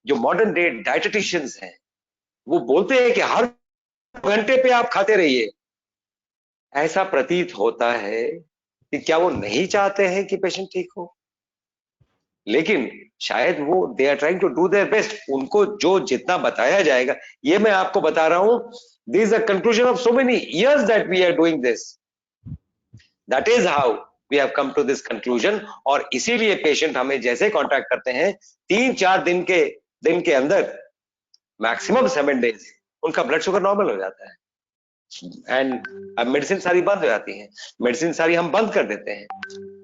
जो मॉडर्न डे डाइटिशियंस हैं, वो बोलते हैं कि हर घंटे पे आप खाते रहिए। ऐसा प्रतीत होता है कि क्या वो नहीं चाहते हैं कि पेशेंट ठीक हो, लेकिन शायद वो they are trying to do their best. उनको जो जितना बताया जाएगा, ये मैं आपको बता रहा हूं, this is a conclusion of so many years that we are doing this. That is how we have come to this conclusion. और इसीलिए पेशेंट हमें जैसे कांटेक्ट करते हैं, 3-4 दिन के अंदर, मैक्सिमम 7 डेज, उनका ब्लड शुगर नॉर्मल हो जाता है। एंड अब मेडिसिन सारी बंद हो जाती है, मेडिसिन सारी हम बंद कर देते हैं।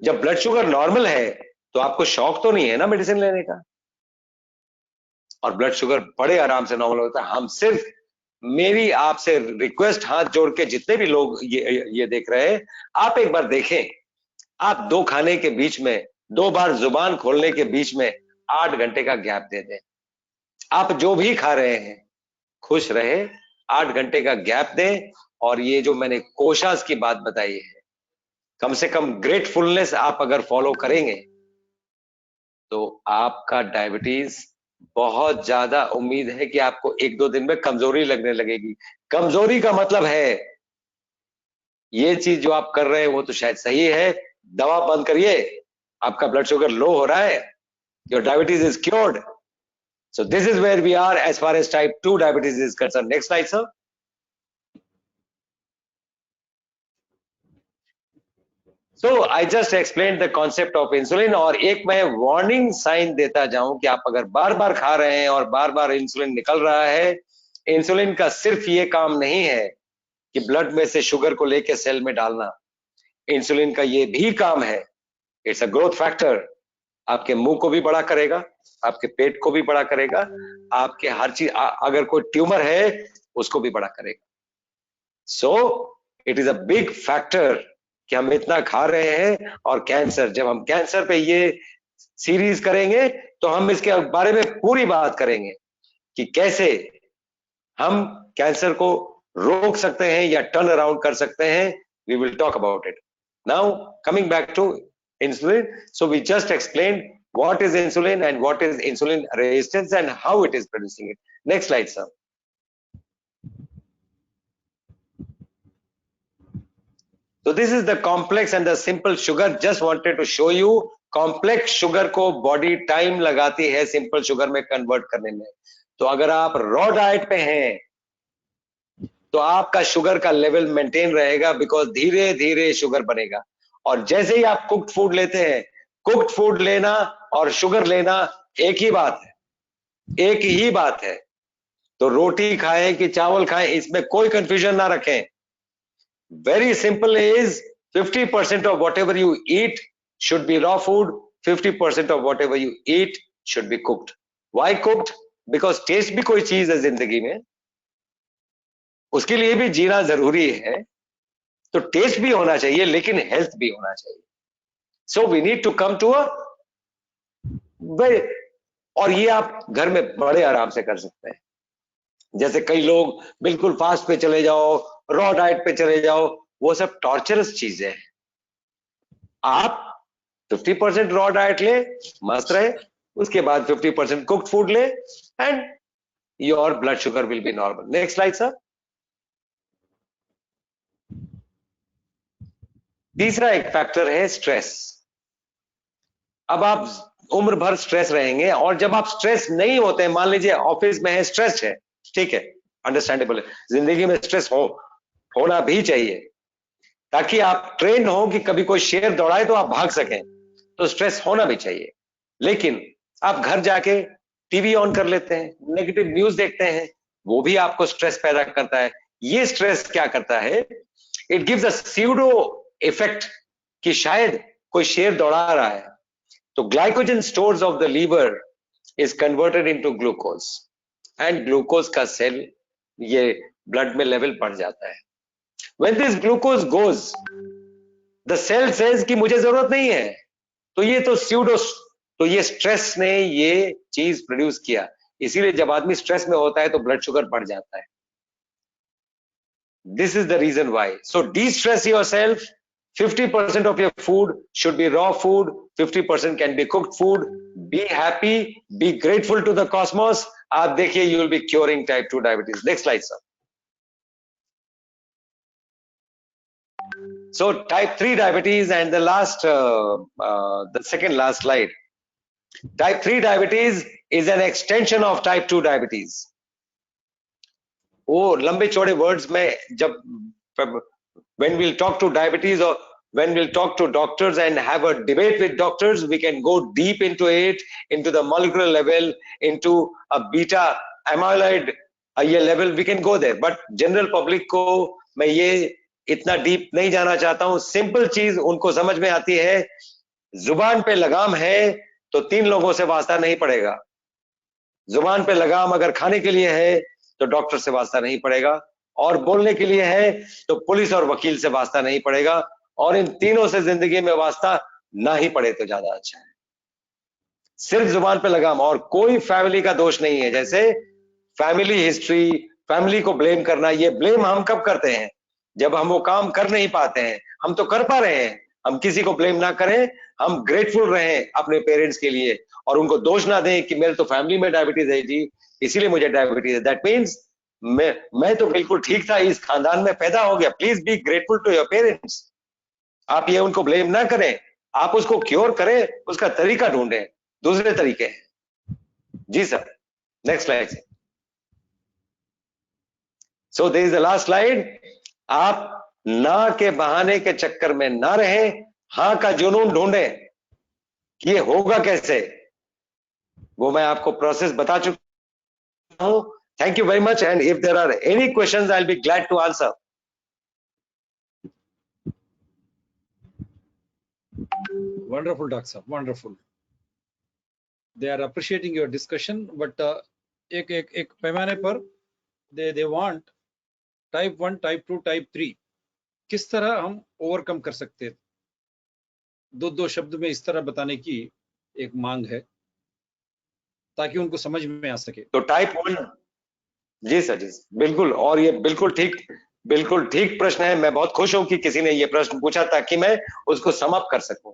जब ब्लड शुगर नॉर्मल है तो आपको शौक तो नहीं है ना मेडिसिन लेने का, और ब्लड शुगर बड़े आराम से नॉर्मल होता है। हम सिर्फ, मेरी आपसे रिक्वेस्ट हाथ जोड़ के, जितने भी लोग ये देख रहे हैं, आप एक बार देखें, आप 2 खाने के बीच में, 2 बार जुबान खोलने के बीच में 8 घंटे का गैप दे दें। आप जो भी खा रहे हैं खुश रहे, 8 घंटे का गैप दें। और ये जो मैंने कोशास की बात बताई है, कम से कम ग्रेटफुलनेस आप अगर फॉलो करेंगे तो आपका डायबिटीज, बहुत ज्यादा उम्मीद है कि आपको 1-2 दिन में कमजोरी लगने लगेगी। कमजोरी का मतलब है ये चीज जो आप कर रहे हैं वो तो शायद सही है, दवा बंद करिए, आपका ब्लड शुगर लो हो रहा है, your diabetes is cured. So this is where we are as far as type 2 diabetes is concerned. Next slide, sir. So I just explained the concept of insulin, और एक मैं वार्निंग साइन देता जाऊं कि आप अगर बार बार खा रहे हैं और बार बार इंसुलिन निकल रहा है, इंसुलिन का सिर्फ ये काम नहीं है कि ब्लड में से शुगर को लेके सेल में डालना। इंसुलिन का ये भी काम है, इट्स अ ग्रोथ फैक्टर। आपके मुंह को भी बड़ा करेगा, आपके पेट को भी बड़ा करेगा, आपके हर चीज, अगर कोई ट्यूमर है उसको भी बड़ा करेगा। So it is a big factor कि हम इतना खा रहे हैं। और कैंसर, जब हम कैंसर पे ये सीरीज करेंगे तो हम इसके बारे में पूरी बात करेंगे कि कैसे हम कैंसर को रोक सकते हैं या टर्न अराउंड कर सकते हैं। We will talk about it. Now coming back to insulin, so we just explained what is insulin and what is insulin resistance and how it is producing it. Next slide, sir. So this is the complex and the simple sugar. Just wanted to show you, complex sugar को body time लगाती है simple sugar में convert करने में। तो अगर आप raw diet पे हैं तो आपका शुगर का लेवल मेंटेन रहेगा, बिकॉज धीरे धीरे शुगर बनेगा। और जैसे ही आप कुक्ड फूड लेते हैं, कुक्ड फूड लेना और शुगर लेना एक ही बात है, एक ही बात है। तो रोटी खाएं कि चावल खाएं, इसमें कोई कंफ्यूजन ना रखें। Very simple is 50% of whatever you eat should be raw food, 50% of whatever you eat should be cooked. Why cooked? Because taste भी कोई चीज है जिंदगी में, उसके लिए भी जीना जरूरी है। तो टेस्ट भी होना चाहिए लेकिन हेल्थ भी होना चाहिए. So we need to come to a very, और ये आप घर में बड़े आराम से कर सकते हैं. जैसे कई लोग बिल्कुल फास्ट पे चले जाओ, रॉ डाइट पे चले जाओ, वो सब टॉर्चरस चीजें हैं. आप 50% रॉ डाइट ले, मस्त रहे, उसके बाद 50% कुक्ड फूड ले, and your blood sugar will be normal. Next slide sir. तीसरा एक फैक्टर है स्ट्रेस. अब आप उम्र भर स्ट्रेस रहेंगे, और जब आप स्ट्रेस नहीं होते हैं, मान लीजिए ऑफिस में है, स्ट्रेस है, ठीक है, अंडरस्टैंडेबल है, जिंदगी में स्ट्रेस होना भी चाहिए, ताकि आप ट्रेन हो कि कभी कोई शेर दौड़ाए तो आप भाग सकें, तो स्ट्रेस होना भी चाहिए. लेकिन आप घर जाके टीवी ऑन कर लेते हैं, नेगेटिव न्यूज देखते हैं, वो भी आपको स्ट्रेस पैदा करता है. ये स्ट्रेस क्या करता है, it gives a pseudo effect कि शायद कोई शेर दौड़ा रहा है. तो glycogen stores of the liver is converted into glucose, and glucose का सेल ये ब्लड में लेवल बढ़ जाता है. When this glucose goes, the cell says कि मुझे जरूरत नहीं है. तो ये तो तो ये स्ट्रेस ने ये चीज प्रोड्यूस किया. इसीलिए जब आदमी स्ट्रेस में होता है तो ब्लड शुगर बढ़ जाता है. This is the reason why. So de-stress yourself. 50% of your food should be raw food, 50% can be cooked food. Be happy, be grateful to the cosmos. आप देखिए, you will be curing type 2 diabetes. Next slide, sir. So type 3 diabetes, and the second last slide. Type 3 diabetes is an extension of type 2 diabetes. वो लंबे चौड़े words में, जब when we'll talk to diabetes, or when we'll talk to doctors and have a debate with doctors, we can go deep into it, into the molecular level, into a beta amyloid ये level, we can go there. But general public को मैं ये इतना deep नहीं जाना चाहता हूं. Simple चीज उनको समझ में आती है. जुबान पे लगाम है तो 3 लोगों से वास्ता नहीं पड़ेगा. जुबान पे लगाम अगर खाने के लिए है तो डॉक्टर से वास्ता नहीं पड़ेगा, और बोलने के लिए है तो पुलिस और वकील से वास्ता नहीं पड़ेगा, और इन तीनों से जिंदगी में वास्ता ना ही पड़े तो ज्यादा अच्छा है. सिर्फ जुबान पे लगाम, और कोई फैमिली का दोष नहीं है. जैसे फैमिली हिस्ट्री, फैमिली को ब्लेम करना, ये ब्लेम हम कब करते हैं, जब हम वो काम कर नहीं पाते हैं. हम तो कर पा रहे हैं. हम किसी को ब्लेम ना करें, हम ग्रेटफुल रहें अपने पेरेंट्स के लिए, और उनको दोष ना दें कि मेरे तो फैमिली में डायबिटीज है जी, इसीलिए मुझे डायबिटीज है. दैट मीन्स मैं तो बिल्कुल ठीक था, इस खानदान में पैदा हो गया. Please be grateful to your parents. आप ये उनको ब्लेम ना करें, आप उसको क्योर करें, उसका तरीका ढूंढें. दूसरे तरीके जी sir. Next slide. So this is the last slide. आप ना के बहाने के चक्कर में ना रहें, हाँ का जुनून ढूंढें कि ये होगा कैसे. वो मैं आपको प्रोसेस बता चुका हूं. Thank you very much, and if there are any questions I will be glad to answer. Wonderful, Doctor Sahab, wonderful. They are appreciating your discussion, but एक पैमाने पर they want type 1, type 2, type 3 किस तरह हम overcome कर सकते हैं. दो शब्द में इस तरह बताने की एक मांग है, ताकि उनको समझ में आ सके. तो टाइप 1, जी सर, जी बिल्कुल, और ये बिल्कुल ठीक प्रश्न है. मैं बहुत खुश हूं कि किसी ने ये प्रश्न पूछा ताकि मैं उसको समाप्त कर सकूं.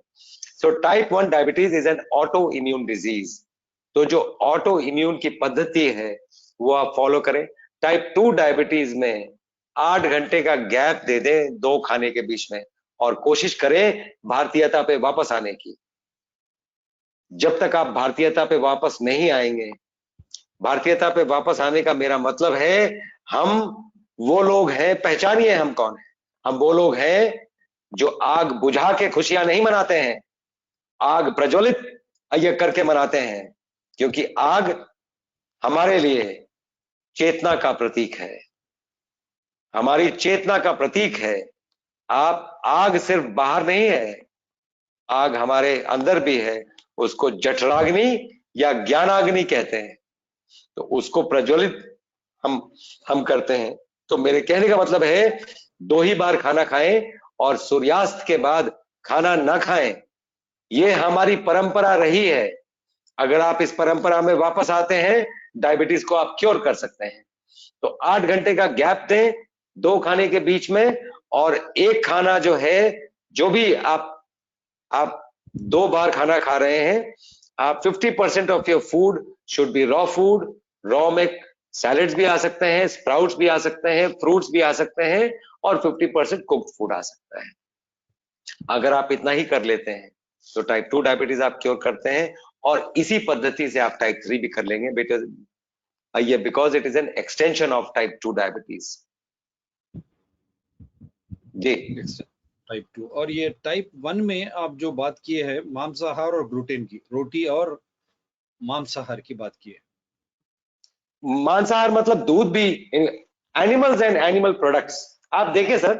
So type 1 diabetes is an auto immune disease. तो जो ऑटो इम्यून की पद्धति है वो आप फॉलो करें. टाइप 2 डायबिटीज में 8 घंटे का गैप दे दें 2 खाने के बीच में, और कोशिश करें भारतीयता पे वापस आने की. जब तक आप भारतीयता पे वापस नहीं आएंगे, भारतीयता पे वापस आने का मेरा मतलब है, हम वो लोग हैं, पहचानिए हम कौन है. हम वो लोग हैं जो आग बुझा के खुशियां नहीं मनाते हैं, आग प्रज्वलित ये करके मनाते हैं, क्योंकि आग हमारे लिए चेतना का प्रतीक है, हमारी चेतना का प्रतीक है. आप आग सिर्फ बाहर नहीं है, आग हमारे अंदर भी है. उसको जठराग्नि या ज्ञानाग्नि कहते हैं. तो उसको प्रज्वलित हम करते हैं. तो मेरे कहने का मतलब है, 2 ही बार खाना खाएं और सूर्यास्त के बाद खाना ना खाएं। ये हमारी परंपरा रही है। अगर आप इस परंपरा में वापस आते हैं, डायबिटीज को आप क्योर कर सकते हैं। तो 8 घंटे का गैप दें 2 खाने के बीच में, और एक खाना जो है, जो भी आप 2 बार खाना खा रहे हैं, आप 50% of your food should be raw food. Raw में सैलेड्स भी आ सकते हैं, स्प्राउट्स भी आ सकते हैं, फ्रूट्स भी आ सकते हैं, और 50% कुक्ड फूड आ सकता है। अगर आप इतना ही कर लेते हैं तो टाइप 2 डायबिटीज आप क्योर करते हैं, और इसी पद्धति से आप टाइप 3 भी कर लेंगे बेटा, ये because it is an extension of type 2 diabetes. जी टाइप 2। और ये टाइप 1 में आप जो बात किए हैं मांसाहार और ग्लूटेन की, रोटी और मांसाहार की बात की है। मांसाहार मतलब दूध भी, एनिमल्स एंड एनिमल प्रोडक्ट्स। आप देखें सर,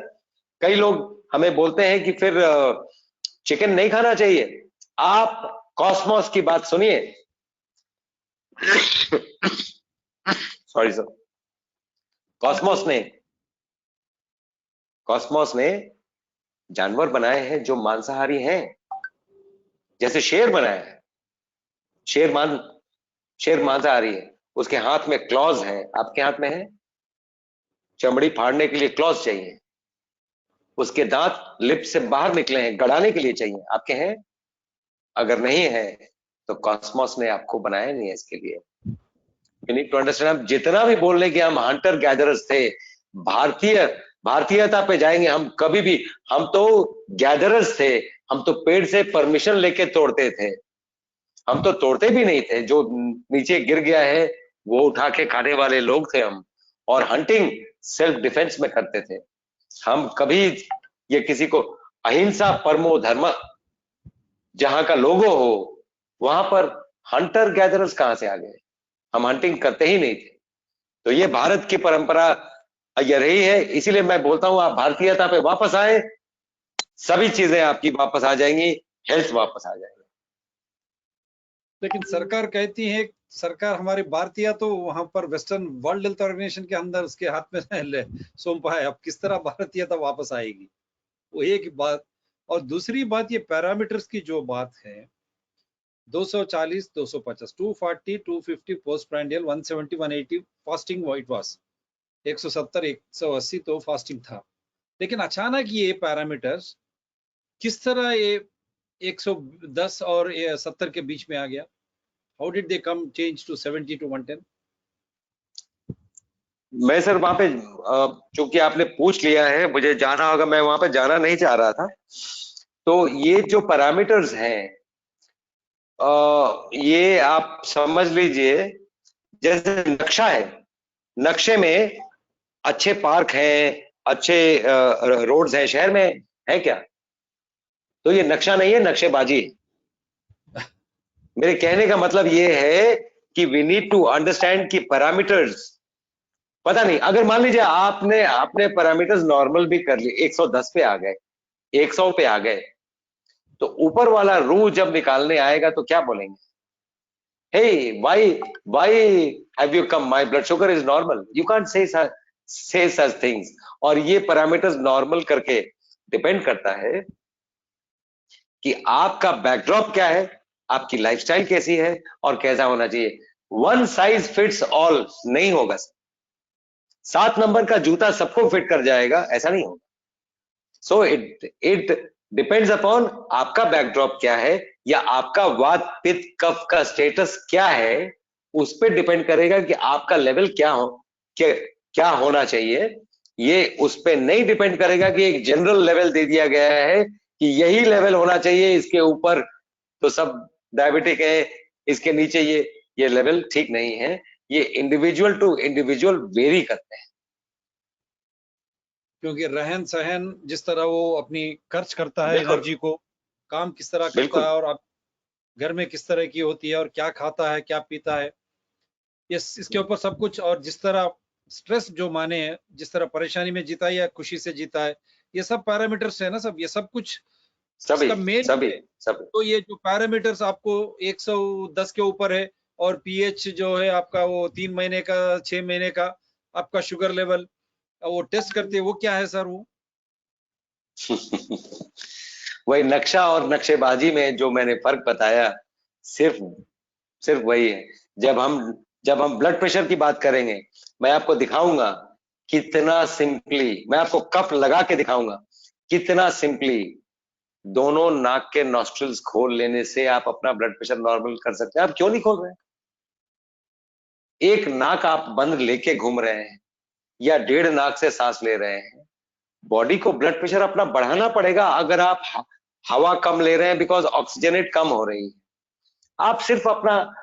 कई लोग हमें बोलते हैं कि फिर चिकन नहीं खाना चाहिए। आप कॉस्मोस की बात सुनिए। Sorry sir. कॉस्मोस ने जानवर बनाए हैं जो मांसाहारी हैं, जैसे शेर बनाया है। शेर मांसाहारी है, उसके हाथ में क्लॉज है, आपके हाथ में है? चमड़ी फाड़ने के लिए क्लॉज चाहिए। उसके दांत लिप से बाहर निकले हैं, गड़ाने के लिए चाहिए, आपके हैं? अगर नहीं है तो कॉस्मोस ने आपको बनाया नहीं है इसके लिए। You need to understand. हम जितना भी बोल रहे कि हम हंटर गैदरर्स थे, भारतीयता पे जाएंगे हम कभी भी। हम तो गैदरर्स थे, हम तो पेड़ से परमिशन लेके तोड़ते थे, हम तो तोड़ते भी नहीं थे। जो नीचे गिर गया है वो उठा के खाने वाले लोग थे हम। और हंटिंग सेल्फ डिफेंस में करते थे हम। कभी ये किसी को अहिंसा परमो धर्म जहां का लोगो हो, वहां पर हंटर गैदरर्स कहां से आ गए? हम हंटिंग करते ही नहीं थे। तो ये भारत की परंपरा ये रही है। इसीलिए मैं बोलता हूं, आप भारतीयता पे वापस आए, सभी चीजें आपकी वापस आ जाएंगी, हेल्थ वापस आ जाएगी। लेकिन सरकार कहती है, सरकार हमारी भारतीय तो वहां पर वेस्टर्न वर्ल्ड हेल्थ ऑर्गेनाइजेशन के अंदर उसके हाथ में सौंपा है। अब किस तरह भारतीयता वापस आएगी, वो एक बात। और दूसरी बात, ये पैरामीटर्स की जो बात है, 240, 250, 240, 250 post prandial, 170, 180 fasting white wash, 170, 180 तो फास्टिंग था। लेकिन अचानक ये पैरामीटर्स किस तरह ये 110 और 70 के बीच में आ गया? How did they come change to 70 to 110? मैं सर वहां पे, चूंकि आपने पूछ लिया है, मुझे जाना होगा, मैं वहां पे जाना नहीं चाह रहा था। तो ये जो पैरामीटर्स हैं, ये आप समझ लीजिए जैसे नक्शा है। नक्शे में अच्छे पार्क हैं, अच्छे रोड्स हैं, शहर में है क्या? तो ये नक्शा नहीं है, नक्शेबाजी है। मेरे कहने का मतलब ये है कि वी नीड टू अंडरस्टैंड कि पैरामीटर्स, पता नहीं, अगर मान लीजिए आपने पैरामीटर्स नॉर्मल भी कर लिए, 110 पे आ गए, 100 पे आ गए, तो ऊपर वाला रूह जब निकालने आएगा तो क्या बोलेंगे? Hey, why have you come? My blood sugar is normal. You can't say such things. और ये पैरामीटर्स नॉर्मल करके डिपेंड करता है कि आपका बैकड्रॉप क्या है, आपकी लाइफस्टाइल कैसी है, और कैसा होना चाहिए। वन साइज फिट्स ऑल नहीं होगा। 7 नंबर का जूता सबको फिट कर जाएगा, ऐसा नहीं होगा। सो इट डिपेंड्स अपॉन आपका बैकड्रॉप क्या है, या आपका वात पित्त कफ का स्टेटस क्या है, उस पर डिपेंड करेगा कि आपका लेवल क्या होना चाहिए। ये उस पर नहीं डिपेंड करेगा कि एक जनरल लेवल दे दिया गया है कि यही लेवल होना चाहिए, इसके ऊपर तो सब डायबिटिक है, इसके नीचे ये लेवल ठीक नहीं है। ये इंडिविजुअल टू इंडिविजुअल वेरी करते हैं, क्योंकि रहन सहन जिस तरह वो अपनी खर्च करता है, एनर्जी को, काम किस तरह करता है, और आप घर में किस तरह की होती है, और क्या खाता है, क्या पीता है, इसके ऊपर सब कुछ। और जिस तरह स्ट्रेस जो माने है, जिस तरह परेशानी में जीता है या खुशी से जीता है, ये सब पैरामीटर्स है ना, सब ये सब कुछ सभी। तो ये जो पैरामीटर्स आपको 110 के ऊपर है, और पीएच जो है आपका वो 3 महीने का, 6 महीने का आपका शुगर लेवल वो टेस्ट करते हैं, वो क्या है सर? वो वही नक्शा और नक्शेबाजी में जो मैंने फर्क बताया, सिर्फ सिर्फ वही है। जब हम ब्लड प्रेशर की बात करेंगे, मैं आपको दिखाऊंगा कितना सिंपली, मैं आपको कप लगा के दिखाऊंगा कितना सिंपली दोनों नाक के नॉस्ट्रिल्स खोल लेने से आप अपना ब्लड प्रेशर नॉर्मल कर सकते हैं। आप क्यों नहीं खोल रहे हैं? एक नाक आप बंद लेके घूम रहे हैं या डेढ़ नाक से सांस ले रहे हैं, बॉडी को ब्लड प्रेशर अपना बढ़ाना पड़ेगा। अगर आप हवा कम ले रहे हैं बिकॉज ऑक्सीजनेट कम हो रही है, आप सिर्फ अपना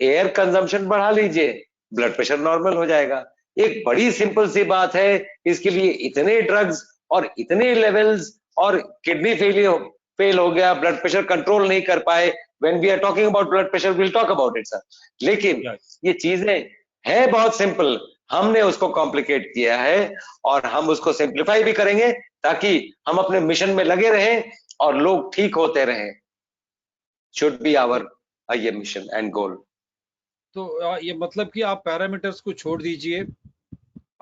एयर कंजम्पशन बढ़ा लीजिए, ब्लड प्रेशर नॉर्मल हो जाएगा। एक बड़ी सिंपल सी बात है, इसके लिए इतने ड्रग्स और इतने लेवल्स, और किडनी फेल हो गया, ब्लड प्रेशर कंट्रोल नहीं कर पाए। When we are talking about blood pressure, will talk about it sir. लेकिन ये चीजें हैं बहुत सिंपल, हमने उसको कॉम्प्लिकेट किया है और हम उसको सिंप्लीफाई भी करेंगे ताकि हम अपने मिशन में लगे रहें और लोग ठीक होते रहें। शुड बी आवर ये मिशन एंड गोल। तो ये मतलब कि आप पैरामीटर्स को छोड़ दीजिए,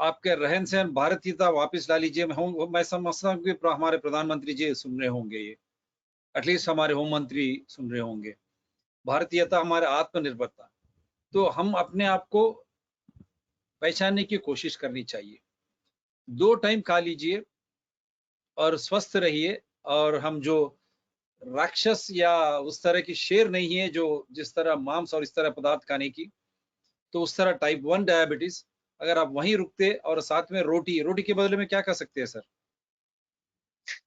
आपके रहन सहन भारतीयता वापस ला लीजिए। मैं समझता हूँ कि हमारे प्रधानमंत्री जी सुन रहे होंगे, ये एटलीस्ट हमारे होम मंत्री सुन रहे होंगे। भारतीयता हमारे आत्मनिर्भरता, तो हम अपने आप को पहचानने की कोशिश करनी चाहिए। 2 टाइम खा लीजिए और स्वस्थ रहिए। और हम जो राक्षस या उस तरह की शेर नहीं है जो जिस तरह मांस और इस तरह पदार्थ खाने की, तो उस तरह टाइप 1 डायबिटीज अगर आप वहीं रुकते और साथ में रोटी के बदले में क्या खा सकते हैं सर?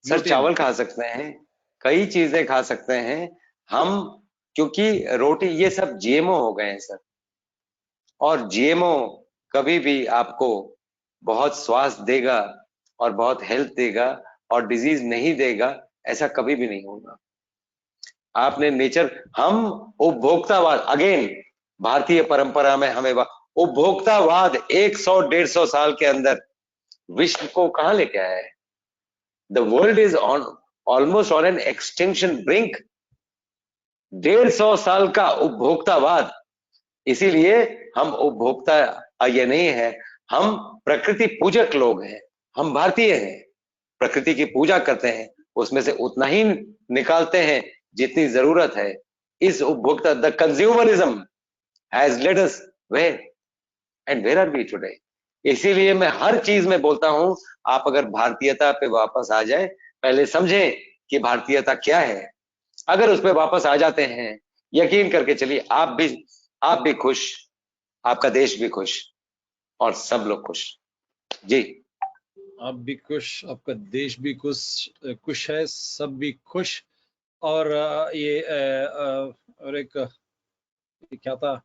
Sir gluten. चावल खा सकते हैं, कई चीजें खा सकते हैं हम, क्योंकि रोटी ये सब जीएमओ हो गए हैं सर। और जीएमओ कभी भी आपको बहुत स्वास्थ्य देगा और बहुत हेल्थ देगा और डिजीज नहीं देगा, ऐसा कभी भी नहीं होगा। आपने नेचर, हम उपभोक्तावाद, अगेन भारतीय परंपरा में हमें उपभोक्तावाद 100-150 साल के अंदर विश्व को कहां लेके आया है? The world is on almost on an extinction brink. 150 साल का उपभोक्तावाद। इसीलिए हम उपभोक्ता ये नहीं है, हम प्रकृति पूजक लोग हैं, हम भारतीय हैं, प्रकृति की पूजा करते हैं, उसमें से उतना ही निकालते हैं जितनी जरूरत है। इस उपभोक्ता, the consumerism has led us where and where are we today. इसीलिए मैं हर चीज में बोलता हूं, आप अगर भारतीयता पे वापस आ जाए, पहले समझें कि भारतीयता क्या है। अगर उस पे वापस आ जाते हैं, यकीन करके चलिए आप भी खुश, आपका देश भी खुश और सब लोग खुश। जी, आप भी खुश, आपका देश भी खुश है, सब भी खुश। और और एक क्या था,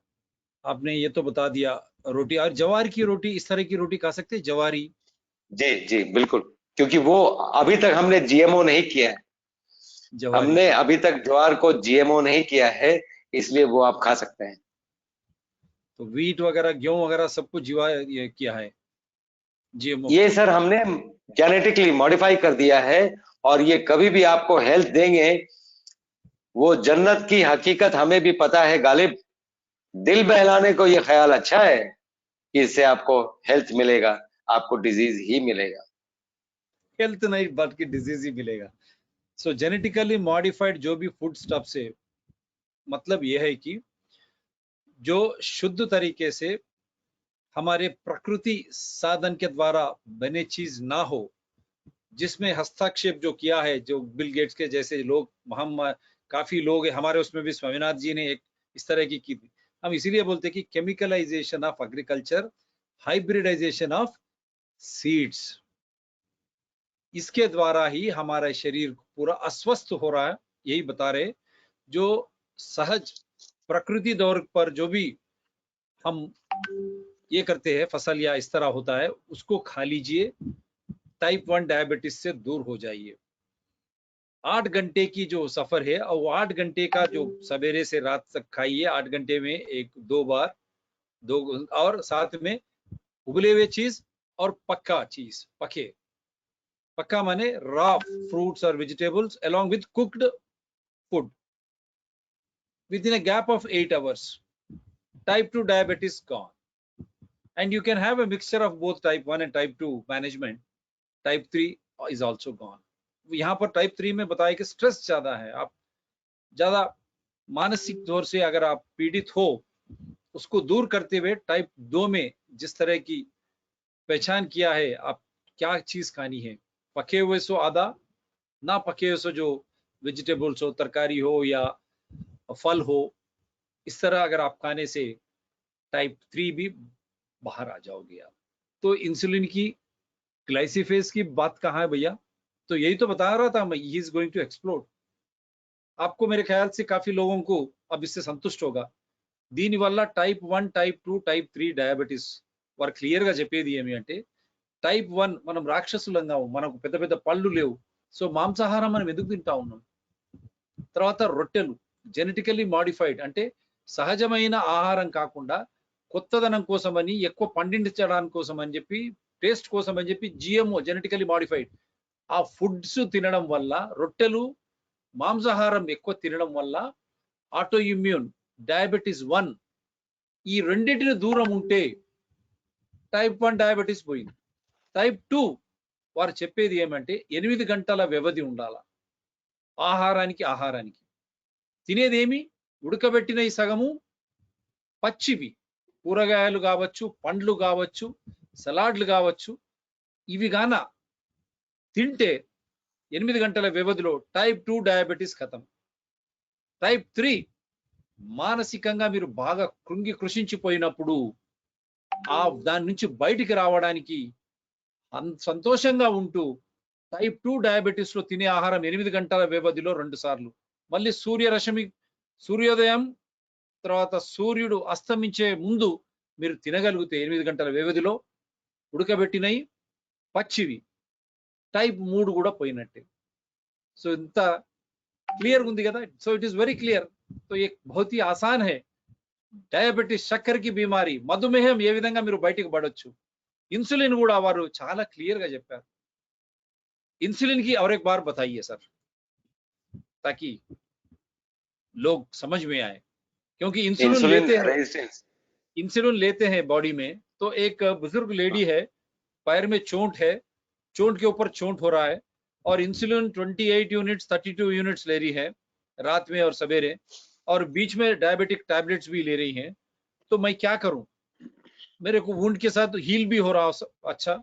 आपने ये तो बता दिया रोटी, और जवार की रोटी, इस तरह की रोटी खा सकते हैं, जवारी। जी, जी, बिल्कुल, क्योंकि वो अभी तक हमने जीएमओ नहीं किया है, जवारी हमने अभी तक ज्वार को जीएमओ नहीं किया है, इसलिए वो आप खा सकते हैं। तो वीट वगैरह, गेहूं वगैरह सब कुछ ये किया है जीएमओ। ये सर हमने जेनेटिकली मॉडिफाई कर दिया है और ये कभी भी आपको हेल्थ देंगे। वो जन्नत की हकीकत हमें भी पता है गालिब, दिल बहलाने को ये ख्याल अच्छा है कि इससे आपको हेल्थ मिलेगा, आपको डिजीज ही मिलेगा। हेल्थ नहीं बल्कि डिजीज ही मिलेगा। सो जेनेटिकली मॉडिफाइड जो भी फूड स्टफ से मतलब यह है कि जो शुद्ध तरीके से हमारे प्रकृति साधन के द्वारा बने चीज ना हो, जिसमें हस्तक्षेप जो किया है, जो बिल गेट्स के जैसे लोग, हम काफी लोग हमारे उसमें भी स्वामीनाथ जी ने एक इस तरह की थी। हम इसीलिए बोलते हैं कि chemicalization of agriculture, hybridization of seeds, इसके द्वारा ही हमारा शरीर पूरा अस्वस्थ हो रहा है। यही बता रहे, जो सहज प्रकृति दौर पर जो भी हम ये करते हैं फसल या इस तरह होता है, उसको खा लीजिए, टाइप 1 डायबिटीज से दूर हो जाइए। 8 घंटे की जो सफर है, और वो 8 घंटे का जो सवेरे से रात तक खाइए, 8 घंटे में 1-2 बार, और साथ में उबले हुए चीज और पक्का चीज, पक्का माने रॉ फ्रूट्स और vegetables along with cooked food within a gap of 8 hours. Type 2 diabetes gone. And you can have a mixture of both type 1 and type 2 management. Type 3 is also gone. यहाँ पर type 3 में बताया कि stress ज्यादा है, आप ज्यादा मानसिक तौर से अगर आप पीड़ित हो, उसको दूर करते हुए टाइप 2 में जिस तरह की पहचान किया है, आप क्या चीज खानी है, पके हुए सो आधा, ना पके हुए सो जो वेजिटेबल्स हो, तरकारी हो या फल हो, इस तरह अगर आप खाने से टाइप 3 भी बाहर आ जाओगे आप। तो इंसुलिन की ग्लाइसिफेज की बात कहाँ है भैया? तो यही तो बता रहा था मैं, he is going to explode. आपको मेरे ख्याल से काफी लोगों को अब इससे సంతుష్ట होगा. దీనివల్ల టైప్ 1, టైప్ 2, టైప్ 3 డయాబెటిస్ వారు క్లియర్ గా చెప్పేది ఏమి అంటే, టైప్ 1 మనం రాక్షసులంగా, మనకు పెద్ద పెద్ద పళ్ళు లేవు, సో మాంసాహారం మనం ఎందుకు తింటా ఉన్నాం. తర్వాత రొట్టెలు జెనెటికల్లీ మాడిఫైడ్, అంటే సహజమైన ఆహారం కాకుండా కొత్తదనం కోసమని, ఎక్కువ పండించడానికి కోసం అని చెప్పి, టేస్ట్ కోసం అని చెప్పి జిఎంఓ జెనెటికల్లీ మాడిఫైడ్ ఆ ఫుడ్స్ తినడం వల్ల, రొట్టెలు మాంసాహారం ఎక్కువ తినడం వల్ల ఆటో ఇమ్యూన్, డయాబెటిస్ 1 ఈ రెండింటిని దూరం ఉంటే టైప్ 1 డయాబెటిస్ పోయింది. టైప్ 2 వారు చెప్పేది ఏమంటే 8 గంటల వ్యవధి ఉండాల ఆహారానికి. తినేదేమి ఉడకబెట్టిన ఈ సగము పచ్చివి, కూరగాయలు కావచ్చు, పండ్లు కావచ్చు, సలాడ్లు కావచ్చు, ఇవి గాన తింటే 8 గంటల వ్యవధిలో టైప్ 2 డయాబెటిస్ ఖతం. టైప్ 3 మానసికంగా మీరు బాగా కృషించిపోయినప్పుడు దాని నుంచి బయటికి రావడానికి సంతోషంగా ఉంటూ టైప్ 2 డయాబెటిస్ లో తినే ఆహారం 8 గంటల వ్యవధిలో 2 సార్లు, మళ్ళీ సూర్యోదయం తర్వాత సూర్యుడు అస్తమించే ముందు మీరు తినగలిగితే 8 గంటల వ్యవధిలో ఉడకబెట్టినవి పచ్చివి, టైప్ 3 కూడా పోయినట్టే. సో ఇంత क्लियर ఉంది కదా. So it is very clear. तो ये बहुत ही आसान है. డయాబెటిస్, చక్కెర की बीमारी, మధుమేహం ఏ విధంగా మీరు బయటికి పడొచ్చు. ఇన్సులిన్ కూడా వారు చాలా క్లియర్ గా చెప్పారు. इंसुलिन की और एक बार बताइए सर, ताकि लोग समझ में आए, क्योंकि इंसुलिन लेते हैं बॉडी में. तो एक बुजुर्ग लेडी है, पैर में चोट है, चोट के ऊपर चोट हो रहा है, और इंसुलिन 28 यूनिट्स 32 यूनिट्स ले रही है रात में और सवेरे, और बीच में डायबिटिक टैबलेट्स भी ले रही हैं. तो मैं क्या करूं? मेरे को वुंड के साथ हील भी हो रहा, अच्छा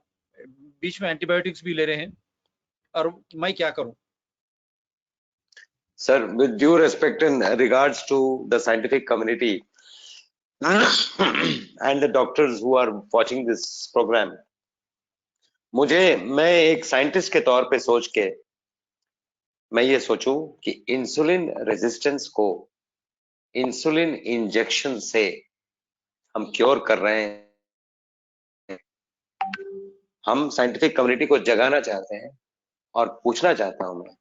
बीच में एंटीबायोटिक्स भी ले रहे हैं, और मैं क्या करूं? Sir, with due respect in regards to the scientific community and the doctors who are watching this program, मैं एक साइंटिस्ट के तौर पे सोच के मैं ये सोचूं कि इंसुलिन रेजिस्टेंस को इंसुलिन इंजेक्शन से हम क्योर कर रहे हैं. हम साइंटिफिक कम्युनिटी को जगाना चाहते हैं और पूछना चाहता हूं मैं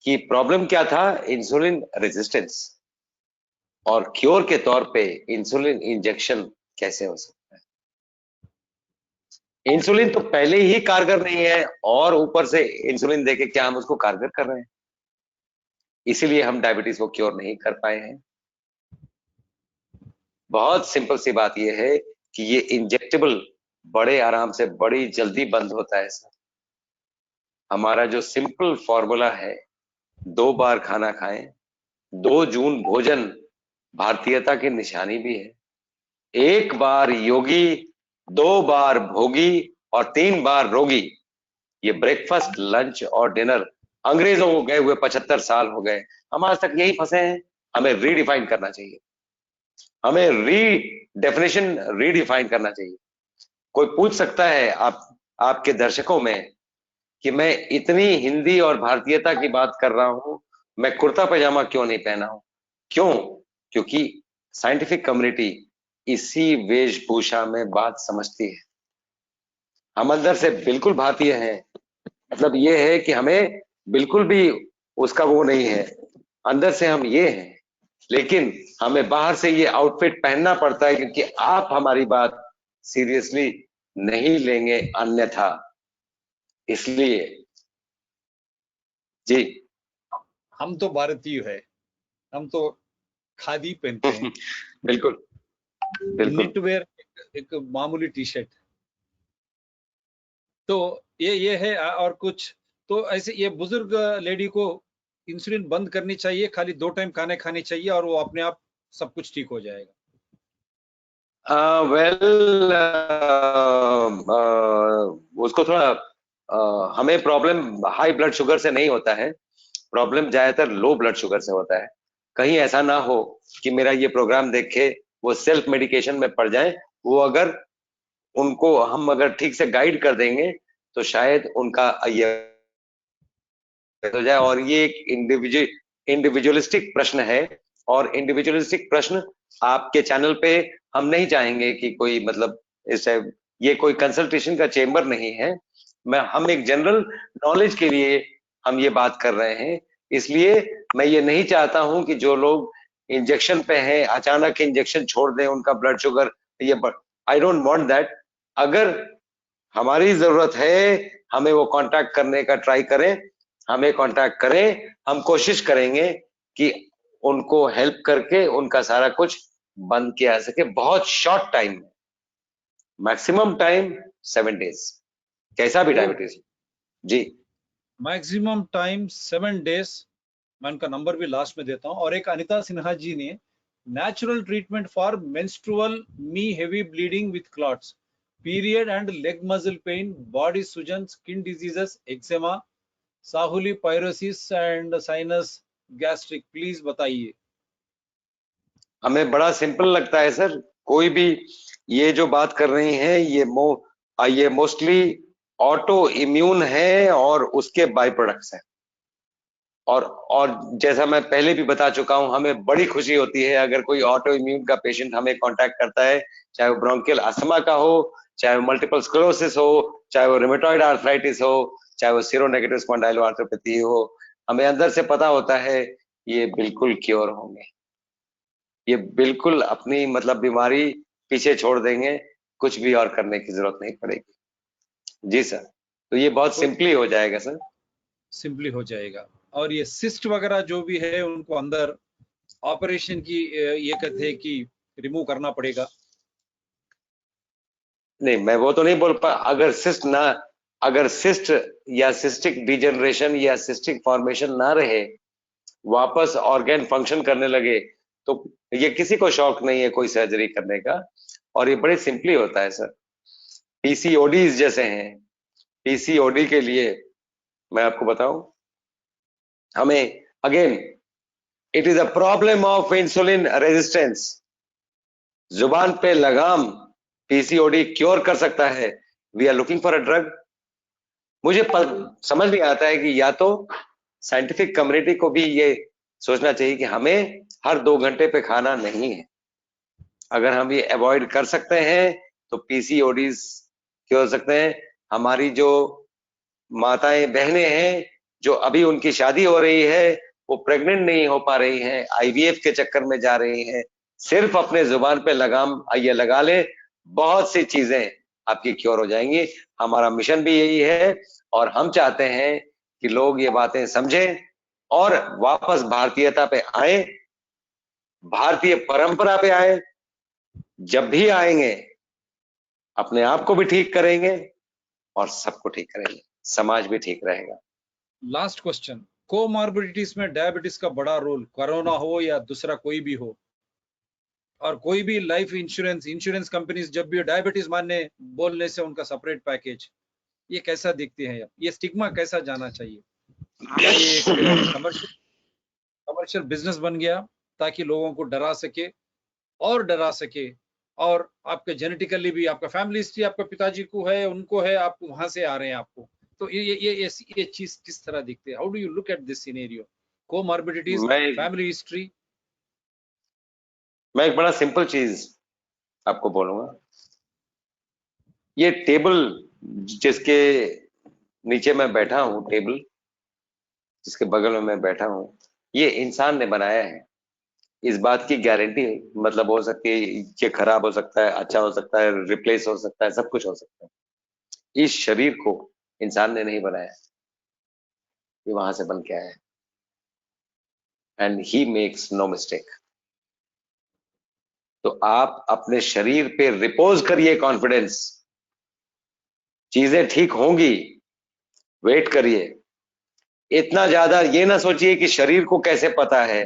कि प्रॉब्लम क्या था इंसुलिन रेजिस्टेंस, और क्योर के तौर पे इंसुलिन इंजेक्शन कैसे हो सकता है. इंसुलिन तो पहले ही कारगर नहीं है, और ऊपर से इंसुलिन देके क्या हम उसको कारगर कर रहे हैं? इसीलिए हम डायबिटीज को क्योर नहीं कर पाए हैं. बहुत सिंपल सी बात यह है कि ये इंजेक्टेबल बड़े आराम से बड़ी जल्दी बंद होता है सर. हमारा जो सिंपल फॉर्मूला है, 2 बार खाना खाएं, 2 जून भोजन भारतीयता की निशानी भी है. 1 बार योगी, 2 बार भोगी और 3 बार रोगी. ये ब्रेकफास्ट, लंच और डिनर अंग्रेजों को गए हुए 75 साल हो गए, हम आज तक यही फंसे हैं. हमें रीडिफाइन करना चाहिए, हमें रीडिफाइन करना चाहिए. कोई पूछ सकता है आपके दर्शकों में कि मैं इतनी हिंदी और भारतीयता की बात कर रहा हूं, मैं कुर्ता पैजामा क्यों नहीं पहना हूं? क्यों? क्योंकि साइंटिफिक कम्युनिटी इसी वेशभूषा में बात समझती है. हम अंदर से बिल्कुल भारतीय हैं, मतलब ये है कि हमें बिल्कुल भी उसका वो नहीं है, अंदर से हम ये हैं, लेकिन हमें बाहर से ये आउटफिट पहनना पड़ता है क्योंकि आप हमारी बात सीरियसली नहीं लेंगे अन्यथा. इसलिए जी, हम तो भारतीय है, हम तो खादी पहनते हैं. बिल्कुल बिल्कुल. नीट वेयर एक मामूली टी शर्ट. तो ये है, और कुछ तो ऐसे ये बुजुर्ग लेडी को इंसुलिन बंद करनी चाहिए, खाली 2 टाइम खाने खानी चाहिए और वो अपने आप सब कुछ ठीक हो जाएगा? वेल, उसको थोड़ा हमें प्रॉब्लम हाई ब्लड शुगर से नहीं होता है, प्रॉब्लम ज्यादातर लो ब्लड शुगर से होता है। कहीं ऐसा ना हो कि मेरा ये प्रोग्राम देख के वो सेल्फ मेडिकेशन में पड़ जाए। वो अगर उनको हम अगर ठीक से गाइड कर देंगे तो शायद उनका ये हो जाए। और ये एक इंडिविजुअलिस्टिक प्रश्न है, और इंडिविजुअलिस्टिक प्रश्न आपके चैनल पे हम नहीं चाहेंगे कि कोई मतलब इस ये कोई कंसल्टेशन का चेंबर नहीं है। हम एक जनरल नॉलेज के लिए हम ये बात कर रहे हैं। इसलिए मैं ये नहीं चाहता हूं कि जो लोग इंजेक्शन पे हैं अचानक इंजेक्शन छोड़ दें, उनका ब्लड शुगर ये, आई डोंट वांट दैट। अगर हमारी जरूरत है, हमें वो कांटेक्ट करने का ट्राई करें, हमें कांटेक्ट करें, हम कोशिश करेंगे कि उनको हेल्प करके उनका सारा कुछ बंद किया जा सके बहुत शॉर्ट टाइम में, मैक्सिमम टाइम 7 डेज, कैसा भी डायबिटीज जी। Maximum time 7 days. मैं उनका नंबर भी लास्ट में देता हूं। और एक अनिता सिन्हा जी ने नेचुरल ट्रीटमेंट फॉर मेंस्ट्रुअल मी heavy bleeding with clots, period and leg muscle pain, body सूजन, स्किन डिजीजेस, एक्सेमा, साहुली pyrosis and sinus gastric, please बताइए। हमें बड़ा सिंपल लगता है सर, कोई भी ये जो बात कर रही हैं ये मोस्टली ऑटो इम्यून है और उसके बाय प्रोडक्ट्स हैं। और जैसा मैं पहले भी बता चुका हूं, हमें बड़ी खुशी होती है अगर कोई ऑटो इम्यून का पेशेंट हमें कांटेक्ट करता है, चाहे वो ब्रोंकियल अस्थमा का हो, चाहे वो मल्टीपल स्क्लेरोसिस हो, चाहे वो रिमेटॉइड आर्थराइटिस हो, चाहे वो सीरोनेगेटिव स्पॉन्डाइलोआर्थोपैथी हो। हमें अंदर से पता होता है ये बिल्कुल क्योर होंगे, ये बिल्कुल अपनी मतलब बीमारी पीछे छोड़ देंगे, कुछ भी और करने की जरूरत नहीं पड़ेगी। जी सर, तो ये बहुत सिंपली हो जाएगा सर। सिंपली हो जाएगा। और ये सिस्ट वगैरह जो भी है उनको अंदर ऑपरेशन की ये कहते हैं कि रिमूव करना पड़ेगा? नहीं, मैं वो तो नहीं बोल पा, अगर सिस्ट या सिस्टिक डिजेनरेशन या सिस्टिक फॉर्मेशन ना रहे, वापस ऑर्गेन फंक्शन करने लगे, तो ये किसी को शौक नहीं है कोई सर्जरी करने का, और ये बड़े सिंपली होता है सर। पीसीओडी जैसे हैं, पीसीओडी के लिए मैं आपको बताऊं, हमें again it is a problem of insulin resistance. जुबान पे लगाम पीसीओडी क्योर कर सकता है, we are looking for a drug. मुझे समझ नहीं आता है कि या तो साइंटिफिक कम्युनिटी को भी ये सोचना चाहिए कि हमें हर 2 घंटे पे खाना नहीं है। अगर हम ये अवॉइड कर सकते हैं तो पीसीओडीज क्योर हो सकते हैं। हमारी जो माताएं बहनें हैं जो अभी उनकी शादी हो रही है, वो प्रेग्नेंट नहीं हो पा रही हैं, आईवीएफ के चक्कर में जा रही हैं, सिर्फ अपने जुबान पे लगाम आइए लगा ले, बहुत सी चीजें आपकी क्योर हो जाएंगी। हमारा मिशन भी यही है, और हम चाहते हैं कि लोग ये बातें समझें और वापस भारतीयता पे आए, भारतीय परंपरा पे आए। जब भी आएंगे अपने आप को भी ठीक करेंगे और सबको ठीक करेंगे, समाज भी ठीक रहेगा। लास्ट क्वेश्चन, कोमॉर्बिडिटीज में डायबिटीज का बड़ा रोल, कोरोना हो या दूसरा कोई भी हो, और कोई भी लाइफ इंश्योरेंस कंपनीज जब भी डायबिटीज मानने बोलने से उनका सेपरेट पैकेज, ये कैसा दिखते हैं? ये स्टिग्मा कैसा जाना चाहिए? क्या ये एक कमर्शियल बिजनेस बन गया ताकि लोगों को डरा सके और डरा सके? और आपके जेनेटिकली भी आपका फैमिली हिस्ट्री आपका पिताजी को है, उनको है, आप वहां से आ रहे हैं आपको, तो ये चीज किस तरह दिखते हैं? How do you look at this scenario, comorbidities, मैं फैमिली हिस्ट्री? मैं एक बड़ा सिंपल चीज आपको बोलूंगा, ये टेबल जिसके नीचे मैं बैठा हूं, टेबल जिसके बगल में मैं बैठा हूं, ये इंसान ने बनाया है। इस बात की गारंटी मतलब हो सकती है, ये खराब हो सकता है, अच्छा हो सकता है, रिप्लेस हो सकता है, सब कुछ हो सकता है। इस शरीर को इंसान ने नहीं बनाया, ये वहां से बन के आया है, and he makes no mistake. तो आप अपने शरीर पे रिपोज करिए कॉन्फिडेंस, चीजें ठीक होंगी, वेट करिए। इतना ज्यादा ये ना सोचिए कि शरीर को कैसे पता है,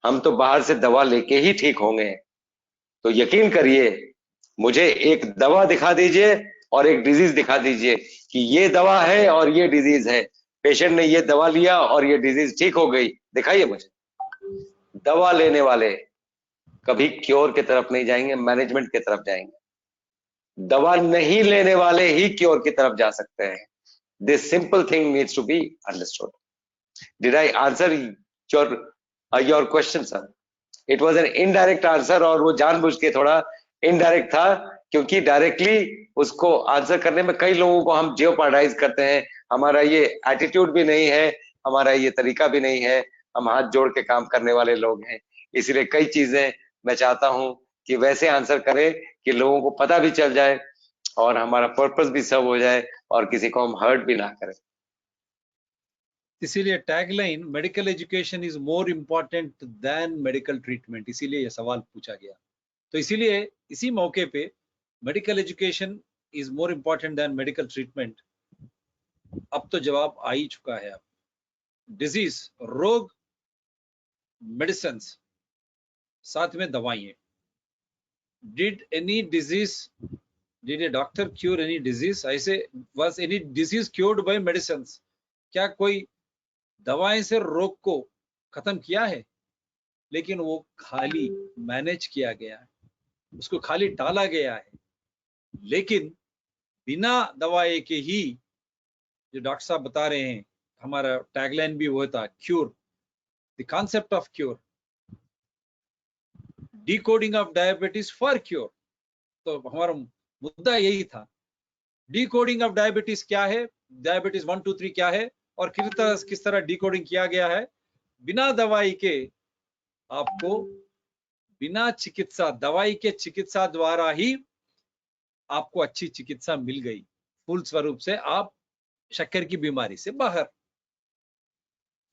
हम तो बाहर से दवा लेके ही ठीक होंगे। तो यकीन करिए, मुझे एक दवा दिखा दीजिए और एक डिजीज दिखा दीजिए कि ये दवा है और ये डिजीज है, पेशेंट ने ये दवा लिया और ये डिजीज ठीक हो गई, दिखाइए मुझे। दवा लेने वाले कभी क्योर की तरफ नहीं जाएंगे, मैनेजमेंट की तरफ जाएंगे। दवा नहीं लेने वाले ही क्योर की तरफ जा सकते हैं। This simple thing needs to be understood. Did I answer your question sir? It was an indirect answer, और वो जानबूझ के थोड़ा इनडायरेक्ट था, क्योंकि डायरेक्टली उसको आंसर करने में कई लोगों को हम जियोपार्डाइज करते हैं। हमारा ये एटीट्यूड भी नहीं है, हमारा ये तरीका भी नहीं है, हम हाथ जोड़ के काम करने वाले लोग हैं। इसलिए कई चीजें मैं चाहता हूं कि वैसे आंसर करें कि लोगों को पता भी चल जाए और हमारा पर्पस भी सर्व हो जाए और किसी को हम हर्ट भी ना करें। इसीलिए tagline medical education is more important then medical treatment, इसीलिए यह सवाल पूछा गया। तो इसीलिए इसी मौके पे medical education is more important then medical treatment, अब तो जवाब आ ही चुका है। अब डिजीज, रोग, मेडिसिन, साथ में दवाइयां। Did any disease, did a doctor cure any disease? ऐसे was any disease cured by medicine? क्या कोई दवाएं से रोग को खत्म किया है? लेकिन वो खाली मैनेज किया गया है, उसको खाली टाला गया है। लेकिन बिना दवाई के ही, जो डॉक्टर साहब बता रहे हैं, हमारा टैगलाइन भी वो था, cure, the concept of cure, decoding of diabetes for cure. तो हमारा मुद्दा यही था, डिकोडिंग ऑफ डायबिटीज क्या है, डायबिटीज 1 2 3 क्या है, और किस तरह डिकोडिंग किया गया है। बिना दवाई के आपको, बिना चिकित्सा, दवाई के चिकित्सा द्वारा ही आपको अच्छी चिकित्सा मिल गई, फूल स्वरूप से आप शक्कर की बीमारी से बाहर।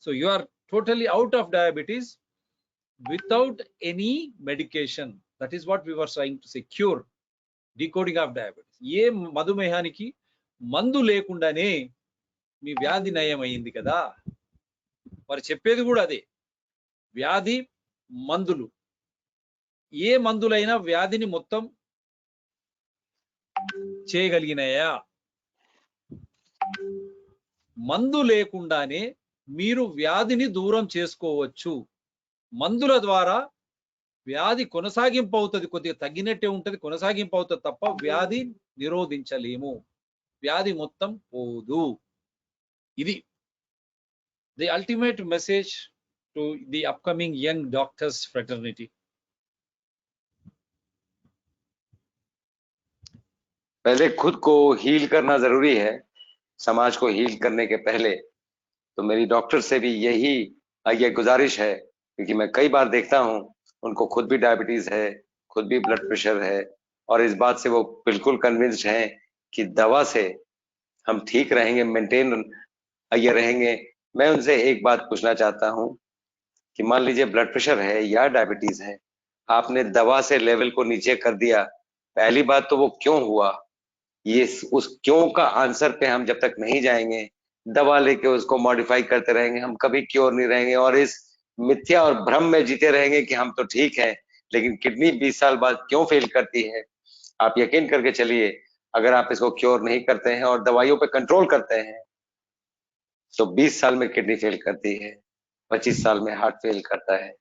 So you are totally out of diabetes without any medication. That is what we were trying to say, cure, decoding of diabetes. ఏ మధుమేహానికి మందు లేకుండానే మీ వ్యాధి నయమైంది కదా. వారు చెప్పేది కూడా అదే, వ్యాధి మందులు, ఏ మందులైనా వ్యాధిని మొత్తం చేయగలిగినాయా? మందు లేకుండానే మీరు వ్యాధిని దూరం చేసుకోవచ్చు. మందుల ద్వారా వ్యాధి కొనసాగింపు అవుతుంది, కొద్దిగా తగ్గినట్టే ఉంటది, కొనసాగింపు అవుతుంది తప్ప వ్యాధి నిరోధించలేము, వ్యాధి మొత్తం పోదు. ఇది the ultimate message to the upcoming young doctors fraternity. पहले खुद को हील करना जरूरी है, समाज को हील करने के पहले। तो मेरी डॉक्टर से भी यही ये गुजारिश है, क्योंकि मैं कई बार देखता हूं उनको खुद भी डायबिटीज है, खुद भी ब्लड प्रेशर है, और इस बात से वो बिल्कुल कन्विंस्ड हैं कि दवा से हम ठीक रहेंगे, मेंटेन ये रहेंगे। मैं उनसे एक बात पूछना चाहता हूं कि मान लीजिए ब्लड प्रेशर है या डायबिटीज है, आपने दवा से लेवल को नीचे कर दिया, पहली बात तो वो क्यों हुआ, ये उस क्यों का आंसर पे हम जब तक नहीं जाएंगे, दवा लेके उसको मॉडिफाई करते रहेंगे, हम कभी क्योर नहीं रहेंगे और इस मिथ्या और भ्रम में जीते रहेंगे कि हम तो ठीक है। लेकिन किडनी 20 साल बाद क्यों फेल करती है, आप यकीन करके चलिए, अगर आप इसको क्योर नहीं करते हैं और दवाइयों पे कंट्रोल करते हैं तो 20 साल में किडनी फेल करती है, 25 साल में हार्ट फेल करता है।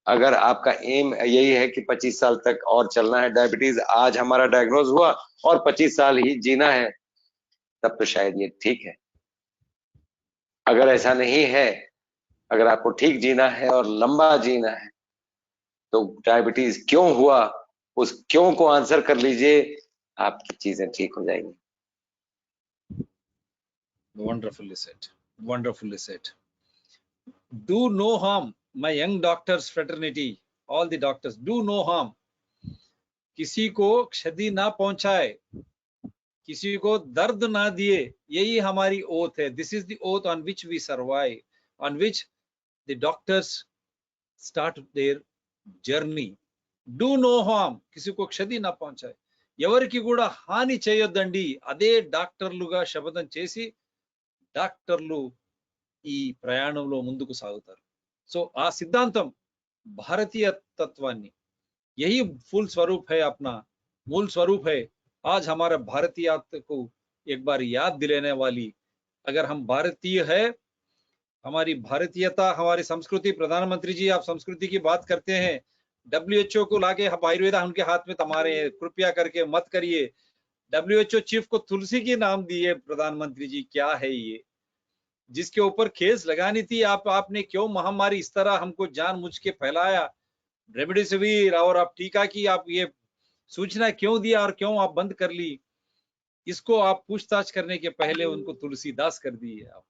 अगर आपका एम यही है कि 25 साल तक और चलना है, डायबिटीज आज हमारा डायग्नोज हुआ और 25 साल ही जीना है, तब तो शायद ये ठीक है। अगर ऐसा नहीं है, अगर आपको ठीक जीना है और लंबा जीना है, तो डायबिटीज क्यों हुआ, उस क्यों को आंसर कर लीजिए, आपकी चीजें ठीक हो जाएंगी। Wonderfully said. Wonderfully said. Do no harm, my young doctors fraternity, all the doctors, do no harm. किसी को क्षति ना पहुंचाए, किसी को दर्द ना दिए, यही हमारी ओथ है. This is the oath on which we survive, on which the doctors start their journey. Do no harm, किसी को क्षति ना पहुंचाए, ఎవరికి కూడా హాని చేయొద్దండి. అదే డాక్టర్లుగా శపథం చేసి డాక్టర్లు ఈ ప్రయాణంలో ముందుకు సాగుతారు. సో ఆ సిద్ధాంతం భారతీయ తత్వాన్ని, यही फूल स्वरूप है, अपना मूल स्वरूप है। आज हमारे भारतीयता को एक बार याद दिलाने वाली, अगर हम भारतीय है, हमारी भारतीयता, हमारी संस्कृति, प्रधानमंत्री जी आप संस्कृति की बात करते हैं, WHO को लाके हम आयुर्वेदा उनके हाथ में तुम्हारे, कृपया करके मत करिए। WHO चीफ को तुलसी की नाम दिए प्रधानमंत्री जी, क्या है ये? जिसके ऊपर केस लगानी थी, आपने क्यों महामारी इस तरह हमको जानबूझ के फैलाया? रेमडेसिविर और आप टीका की आप ये सूचना क्यों दिया और क्यों आप बंद कर ली? इसको आप पूछताछ करने के पहले उनको तुलसीदास कर दिए आप।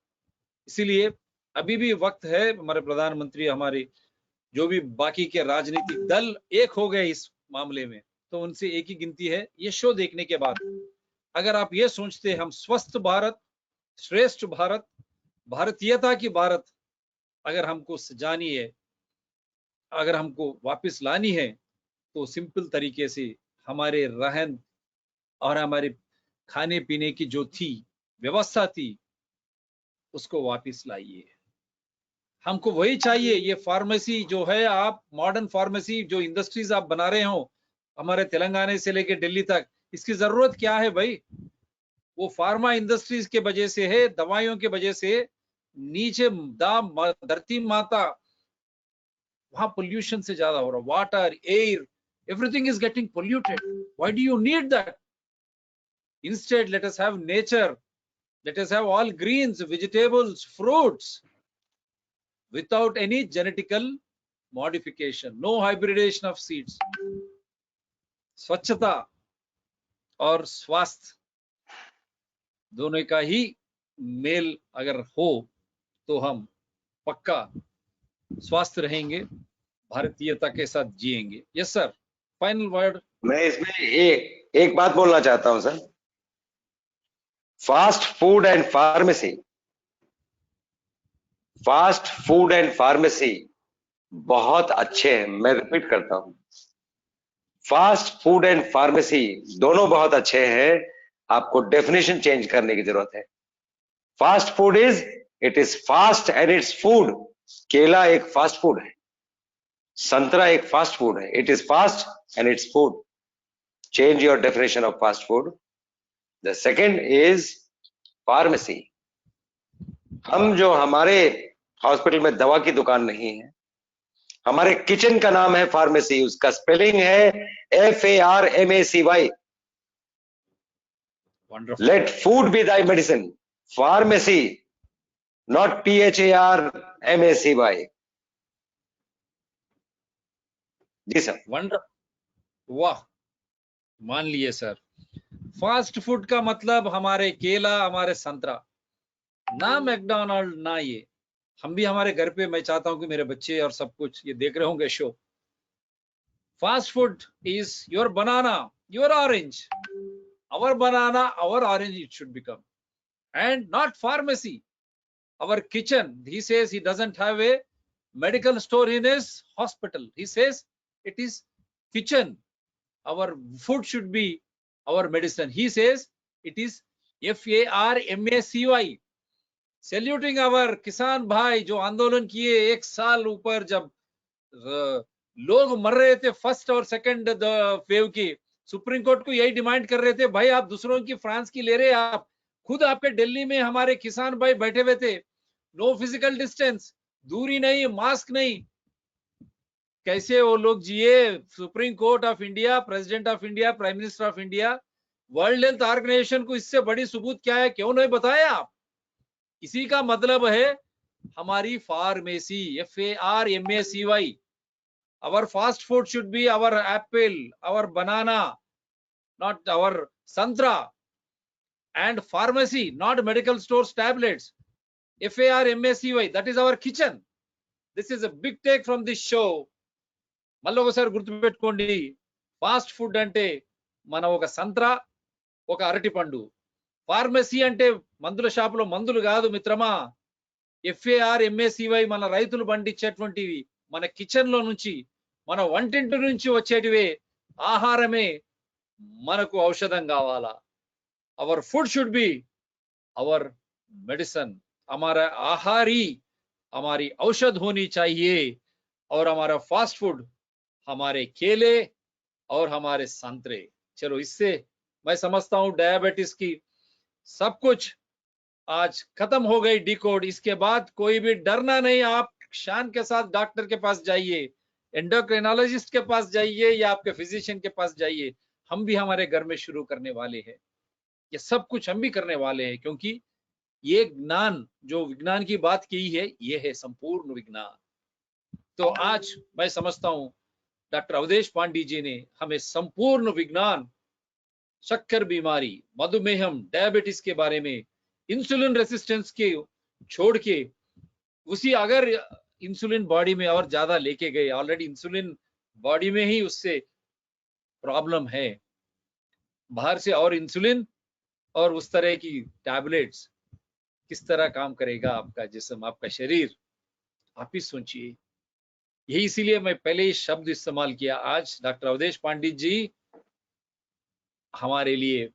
इसीलिए अभी भी वक्त है, हमारे प्रधानमंत्री, हमारे जो भी बाकी के राजनीतिक दल एक हो गए इस मामले में, तो उनसे एक ही गिनती है, ये शो देखने के बाद अगर आप ये सोचते हम स्वस्थ भारत, श्रेष्ठ भारत, भारतीयता की भारत अगर हमको सजानी है, अगर हमको वापस लानी है, तो सिंपल तरीके से हमारे रहन और हमारे खाने पीने की जो थी व्यवस्था थी, उसको वापस लाइए। हमको वही चाहिए। ये फार्मेसी जो है, आप मॉडर्न फार्मेसी जो इंडस्ट्रीज आप बना रहे हो हमारे तेलंगाना से लेके दिल्ली तक, इसकी जरूरत क्या है भाई? वो फार्मा इंडस्ट्रीज के वजह से है, दवाइयों के वजह से नीचे दाम धरती माता, वहां पोल्यूशन से ज्यादा हो रहा, water, air, everything is getting polluted. Why do you need that? Instead, let us have nature. Let us have all greens, vegetables, fruits, without any genetical modification, no hybridization of seeds. स्वच्छता और स्वास्थ्य दोनों का ही mail अगर हो तो हम पक्का स्वस्थ रहेंगे, भारतीयता के साथ जिएंगे। Yes sir, final word. मैं इसमें एक बात बोलना चाहता हूं sir. Fast food and pharmacy, fast food and pharmacy बहुत अच्छे हैं। मैं रिपीट करता हूं, फास्ट फूड एंड फार्मेसी दोनों बहुत अच्छे हैं। आपको डेफिनेशन चेंज करने की जरूरत है। Fast food is, it is fast and its food. केला एक फास्ट फूड है, संतरा एक फास्ट फूड है। It is fast and its food. Change your definition of fast food. The second is pharmacy. हम जो हमारे हॉस्पिटल में दवा की दुकान नहीं है, हमारे किचन का नाम है फार्मेसी। उसका स्पेलिंग है FARMACY। Let food be thy medicine. Pharmacy, not PHARMACY। जी सर। वंडर, वाह, मान लिए सर। फास्ट फूड का मतलब हमारे केला, हमारे संतरा, ना मैकडोनाल्ड, ना ये। हम भी हमारे घर पे, मैं चाहता हूं कि मेरे बच्चे और सब कुछ ये देख रहे होंगे show. Fast food is your banana, your orange, our banana, our orange it should become, and not pharmacy. Our kitchen, he says he doesn't have a medical store in his hospital. He says it is kitchen. Our food should be our medicine. He says it is FARMACY. Saluting our किसान भाई जो आंदोलन किए 1 साल ऊपर, जब लोग मर रहे थे फर्स्ट और सेकंड वेव की, सुप्रीम कोर्ट को यही डिमांड कर रहे थे, भाई आप दूसरों की, फ्रांस की ले रहे, आप खुद आपके दिल्ली में हमारे किसान भाई बैठे हुए थे, नो फिजिकल डिस्टेंस, दूरी नहीं, मास्क नहीं, कैसे वो लोग जिए? Supreme court of India, president of India, prime minister of India, world health organization को इससे बड़ी सबूत क्या है? क्यों नहीं बताया आप? इसी का मतलब है हमारी pharmacy, FARMACY। Our fast food should be our apple, our banana, not our santra, and pharmacy, not medical stores tablets. FARMACY, that is our kitchen. This is a big take from this show. మళ్ళీ ఒకసారి గుర్తుపెట్టుకోండి, fast food అంటే మన ఒక సంత్రా, ఒక అరటి పండు. Pharmacy అంటే మందుల షాపులో మందులు కాదు మిత్రమా. FARMACY మన రైతులు పండించేటువంటివి, మన కిచెన్ లో నుంచి, మన వంటింటి నుంచి వచ్చేటివే ఆహారమే మనకు ఔషధం కావాలా. Our food should be our medicine, हमारा आहार ही हमारी औषध होनी चाहिए, और हमारा फास्ट फूड हमारे केले और हमारे संतरे। चलो, इससे मैं समझता हूं डायबिटीज की सब कुछ आज खत्म हो गई डिकोड। इसके बाद कोई भी डरना नहीं, आप शान के साथ डॉक्टर के पास जाइए, एंडोक्रिनोलॉजिस्ट के पास जाइए या आपके फिजिशियन के पास जाइए। हम भी हमारे घर में शुरू करने वाले हैं, ये सब कुछ हम भी करने वाले हैं, क्योंकि ये ज्ञान जो विज्ञान की बात की है, ये है संपूर्ण विज्ञान। तो आज मैं समझता हूं डॉक्टर अवधेश पांडे जी ने हमें संपूर्ण विज्ञान, शक्कर बीमारी, मधुमेहम, डायबिटीज के बारे में, इंसुलिन रेसिस्टेंस के छोड़ के, उसी अगर इंसुलिन बॉडी में और ज्यादा लेके गए, ऑलरेडी इंसुलिन बॉडी में ही उससे प्रॉब्लम है, बाहर से और इंसुलिन और उस तरह की टैबलेट्स, किस तरह काम करेगा आपका जिस्म, आपका शरीर, आप ही सोचिए। यही इसीलिए मैं पहले ही शब्द इस्तेमाल किया। आज डॉक्टर अवधेश पांडित जी हमारे लिए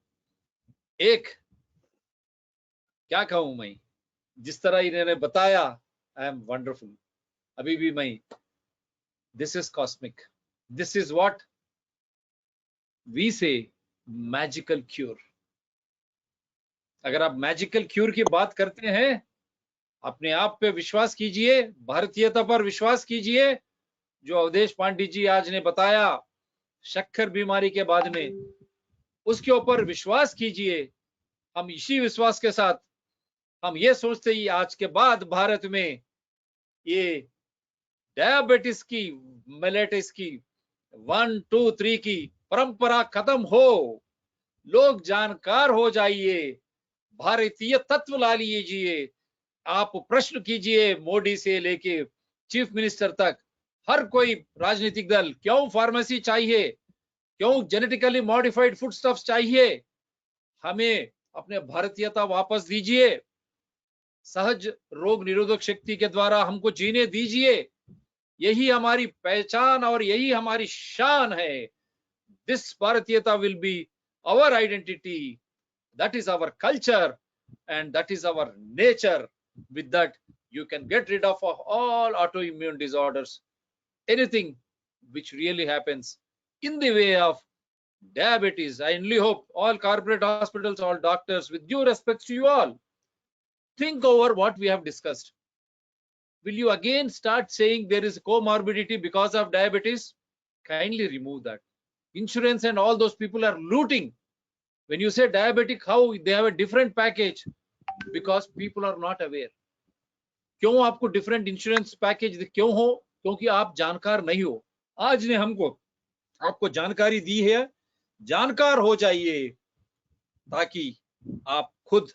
एक, क्या कहूं मैं, जिस तरह इन्होंने बताया, आई एम वंडरफुल। अभी भी मैं, this is cosmic, this is what we say magical cure. अगर आप मैजिकल क्यूर की बात करते हैं, अपने आप पे विश्वास कीजिए, भारतीयता पर विश्वास कीजिए। जो अवधेश पांडे जी आज ने बताया शक्कर बीमारी के बाद में, उसके ऊपर विश्वास कीजिए। हम इसी विश्वास के साथ हम ये सोचते ही आज के बाद भारत में ये डायबिटीज की, मेलेटिस की 1 2 3 की परंपरा खत्म हो, लोग जानकार हो जाइए, भारतीय तत्व ला लीजिए। आप प्रश्न कीजिए मोदी से लेके चीफ मिनिस्टर तक, हर कोई राजनीतिक दल, क्यों फार्मेसी चाहिए, क्यों जेनेटिकली मॉडिफाइड फूड स्टफ्स चाहिए, हमें अपने भारतीयता वापस दीजिए, सहज रोग निरोधक शक्ति के द्वारा हमको जीने दीजिए। यही हमारी पहचान और यही हमारी शान है। दिस भारतीयता will be our identity, that is our culture, and that is our nature. With that, you can get rid of all autoimmune disorders, anything which really happens in the way of diabetes. I only hope all corporate hospitals, all doctors, with due respect to you all, think over what we have discussed. Will you again start saying there is comorbidity because of diabetes? Kindly remove that. Insurance and all those people are looting. When you say diabetic, how they have a different package? Because people are not aware. क्यों आपको different insurance package क्यों हो? क्योंकि आप जानकार नहीं हो। आज ने हमको आपको जानकारी दी है, जानकार हो जाइए, ताकि आप खुद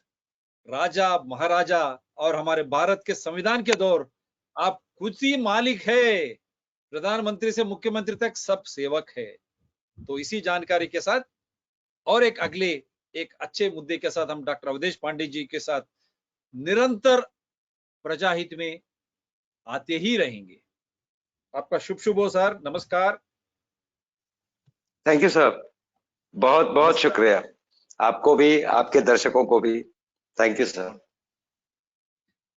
राजा महाराजा और हमारे भारत के संविधान के दौर आप खुद ही मालिक है, प्रधानमंत्री से मुख्यमंत्री तक सब सेवक है। तो इसी जानकारी के साथ और एक अगले एक अच्छे मुद्दे के साथ हम डॉक्टर अवधेश पांडे जी के साथ निरंतर प्रजाहित में आते ही रहेंगे। आपका शुभ शुभ हो सर, नमस्कार। थैंक यू सर, बहुत बहुत शुक्रिया आपको भी, आपके दर्शकों को भी। Thank you sir.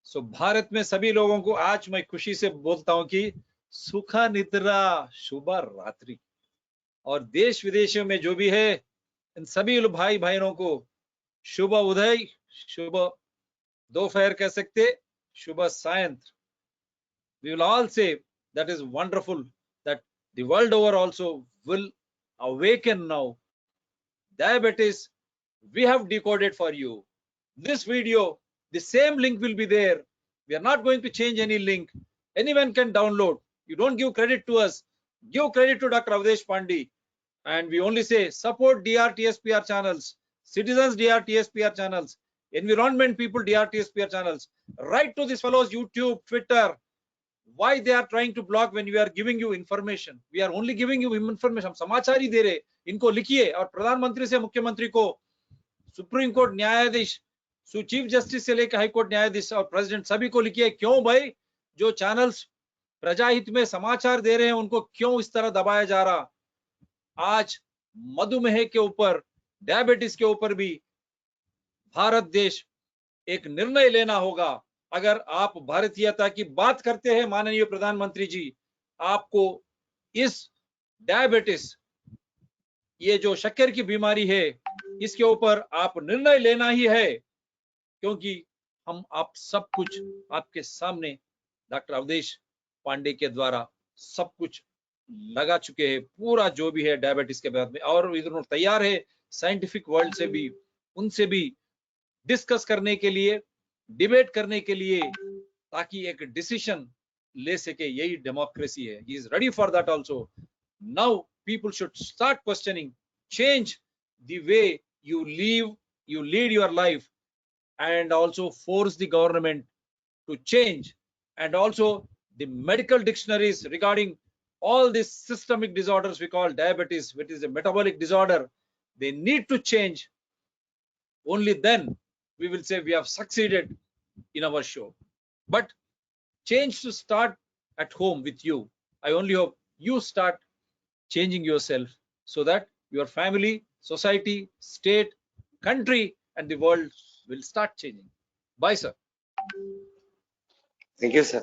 So Bharat में सभी लोगों को आज मैं खुशी से बोलता हूं कि सुखा निद्रा, शुभ रात्रि, और देश विदेशों में जो भी है इन सभी भाई बहनों को शुभ उदय, शुभ दोपहर कह सकते, शुभ सायंत्र। We will all say that is wonderful that the world over also will awaken now. Diabetes, we have decoded for you. This video, the same link will be there. We are not going to change any link. Anyone can download. You don't give credit to us. Give credit to Dr. Avdesh Pandey. And we only say support DRTSPR channels, citizens DRTSPR channels, environment people DRTSPR channels. Write to these fellows YouTube, Twitter. Why they are trying to block when we are giving you information? We are only giving you information. हम समाचार ही दे रहे, इनको लिखिए। और प्रधानमंत्री से मुख्यमंत्री को, सुप्रीम कोर्ट न्यायाधीश, चीफ जस्टिस से लेकर हाई कोर्ट न्यायाधीश और प्रेसिडेंट, सभी को लिखिए। क्यों भाई जो चैनल्स प्रजाहित में समाचार दे रहे हैं उनको क्यों इस तरह दबाया जा रहा? आज मधुमेह के ऊपर, डायबिटीज के ऊपर भी भारत देश एक निर्णय लेना होगा। अगर आप भारतीयता की बात करते हैं माननीय प्रधानमंत्री जी, आपको इस डायबिटीज, ये जो शक्कर की बीमारी है, इसके ऊपर आप निर्णय लेना ही है, क्योंकि हम आप सब कुछ आपके सामने डॉक्टर अवधेश पांडे के द्वारा सब कुछ लगा चुके हैं, पूरा जो भी है डायबिटीज के बारे में, और इधर तैयार है साइंटिफिक वर्ल्ड से भी, उनसे भी डिस्कस करने के लिए, डिबेट करने के लिए, ताकि एक डिसीजन ले सके। यही डेमोक्रेसी है। He is ready for that also. Now people should start questioning, change the way you live, you lead your life, and also force the government to change, and also the medical dictionaries regarding all these systemic disorders we call diabetes, which is a metabolic disorder, they need to change. Only then we will say we have succeeded in our show. But change to start at home with you. I only hope you start changing yourself, so that your family, society, state, country, and the world will start changing. Bye, sir. Thank you, sir.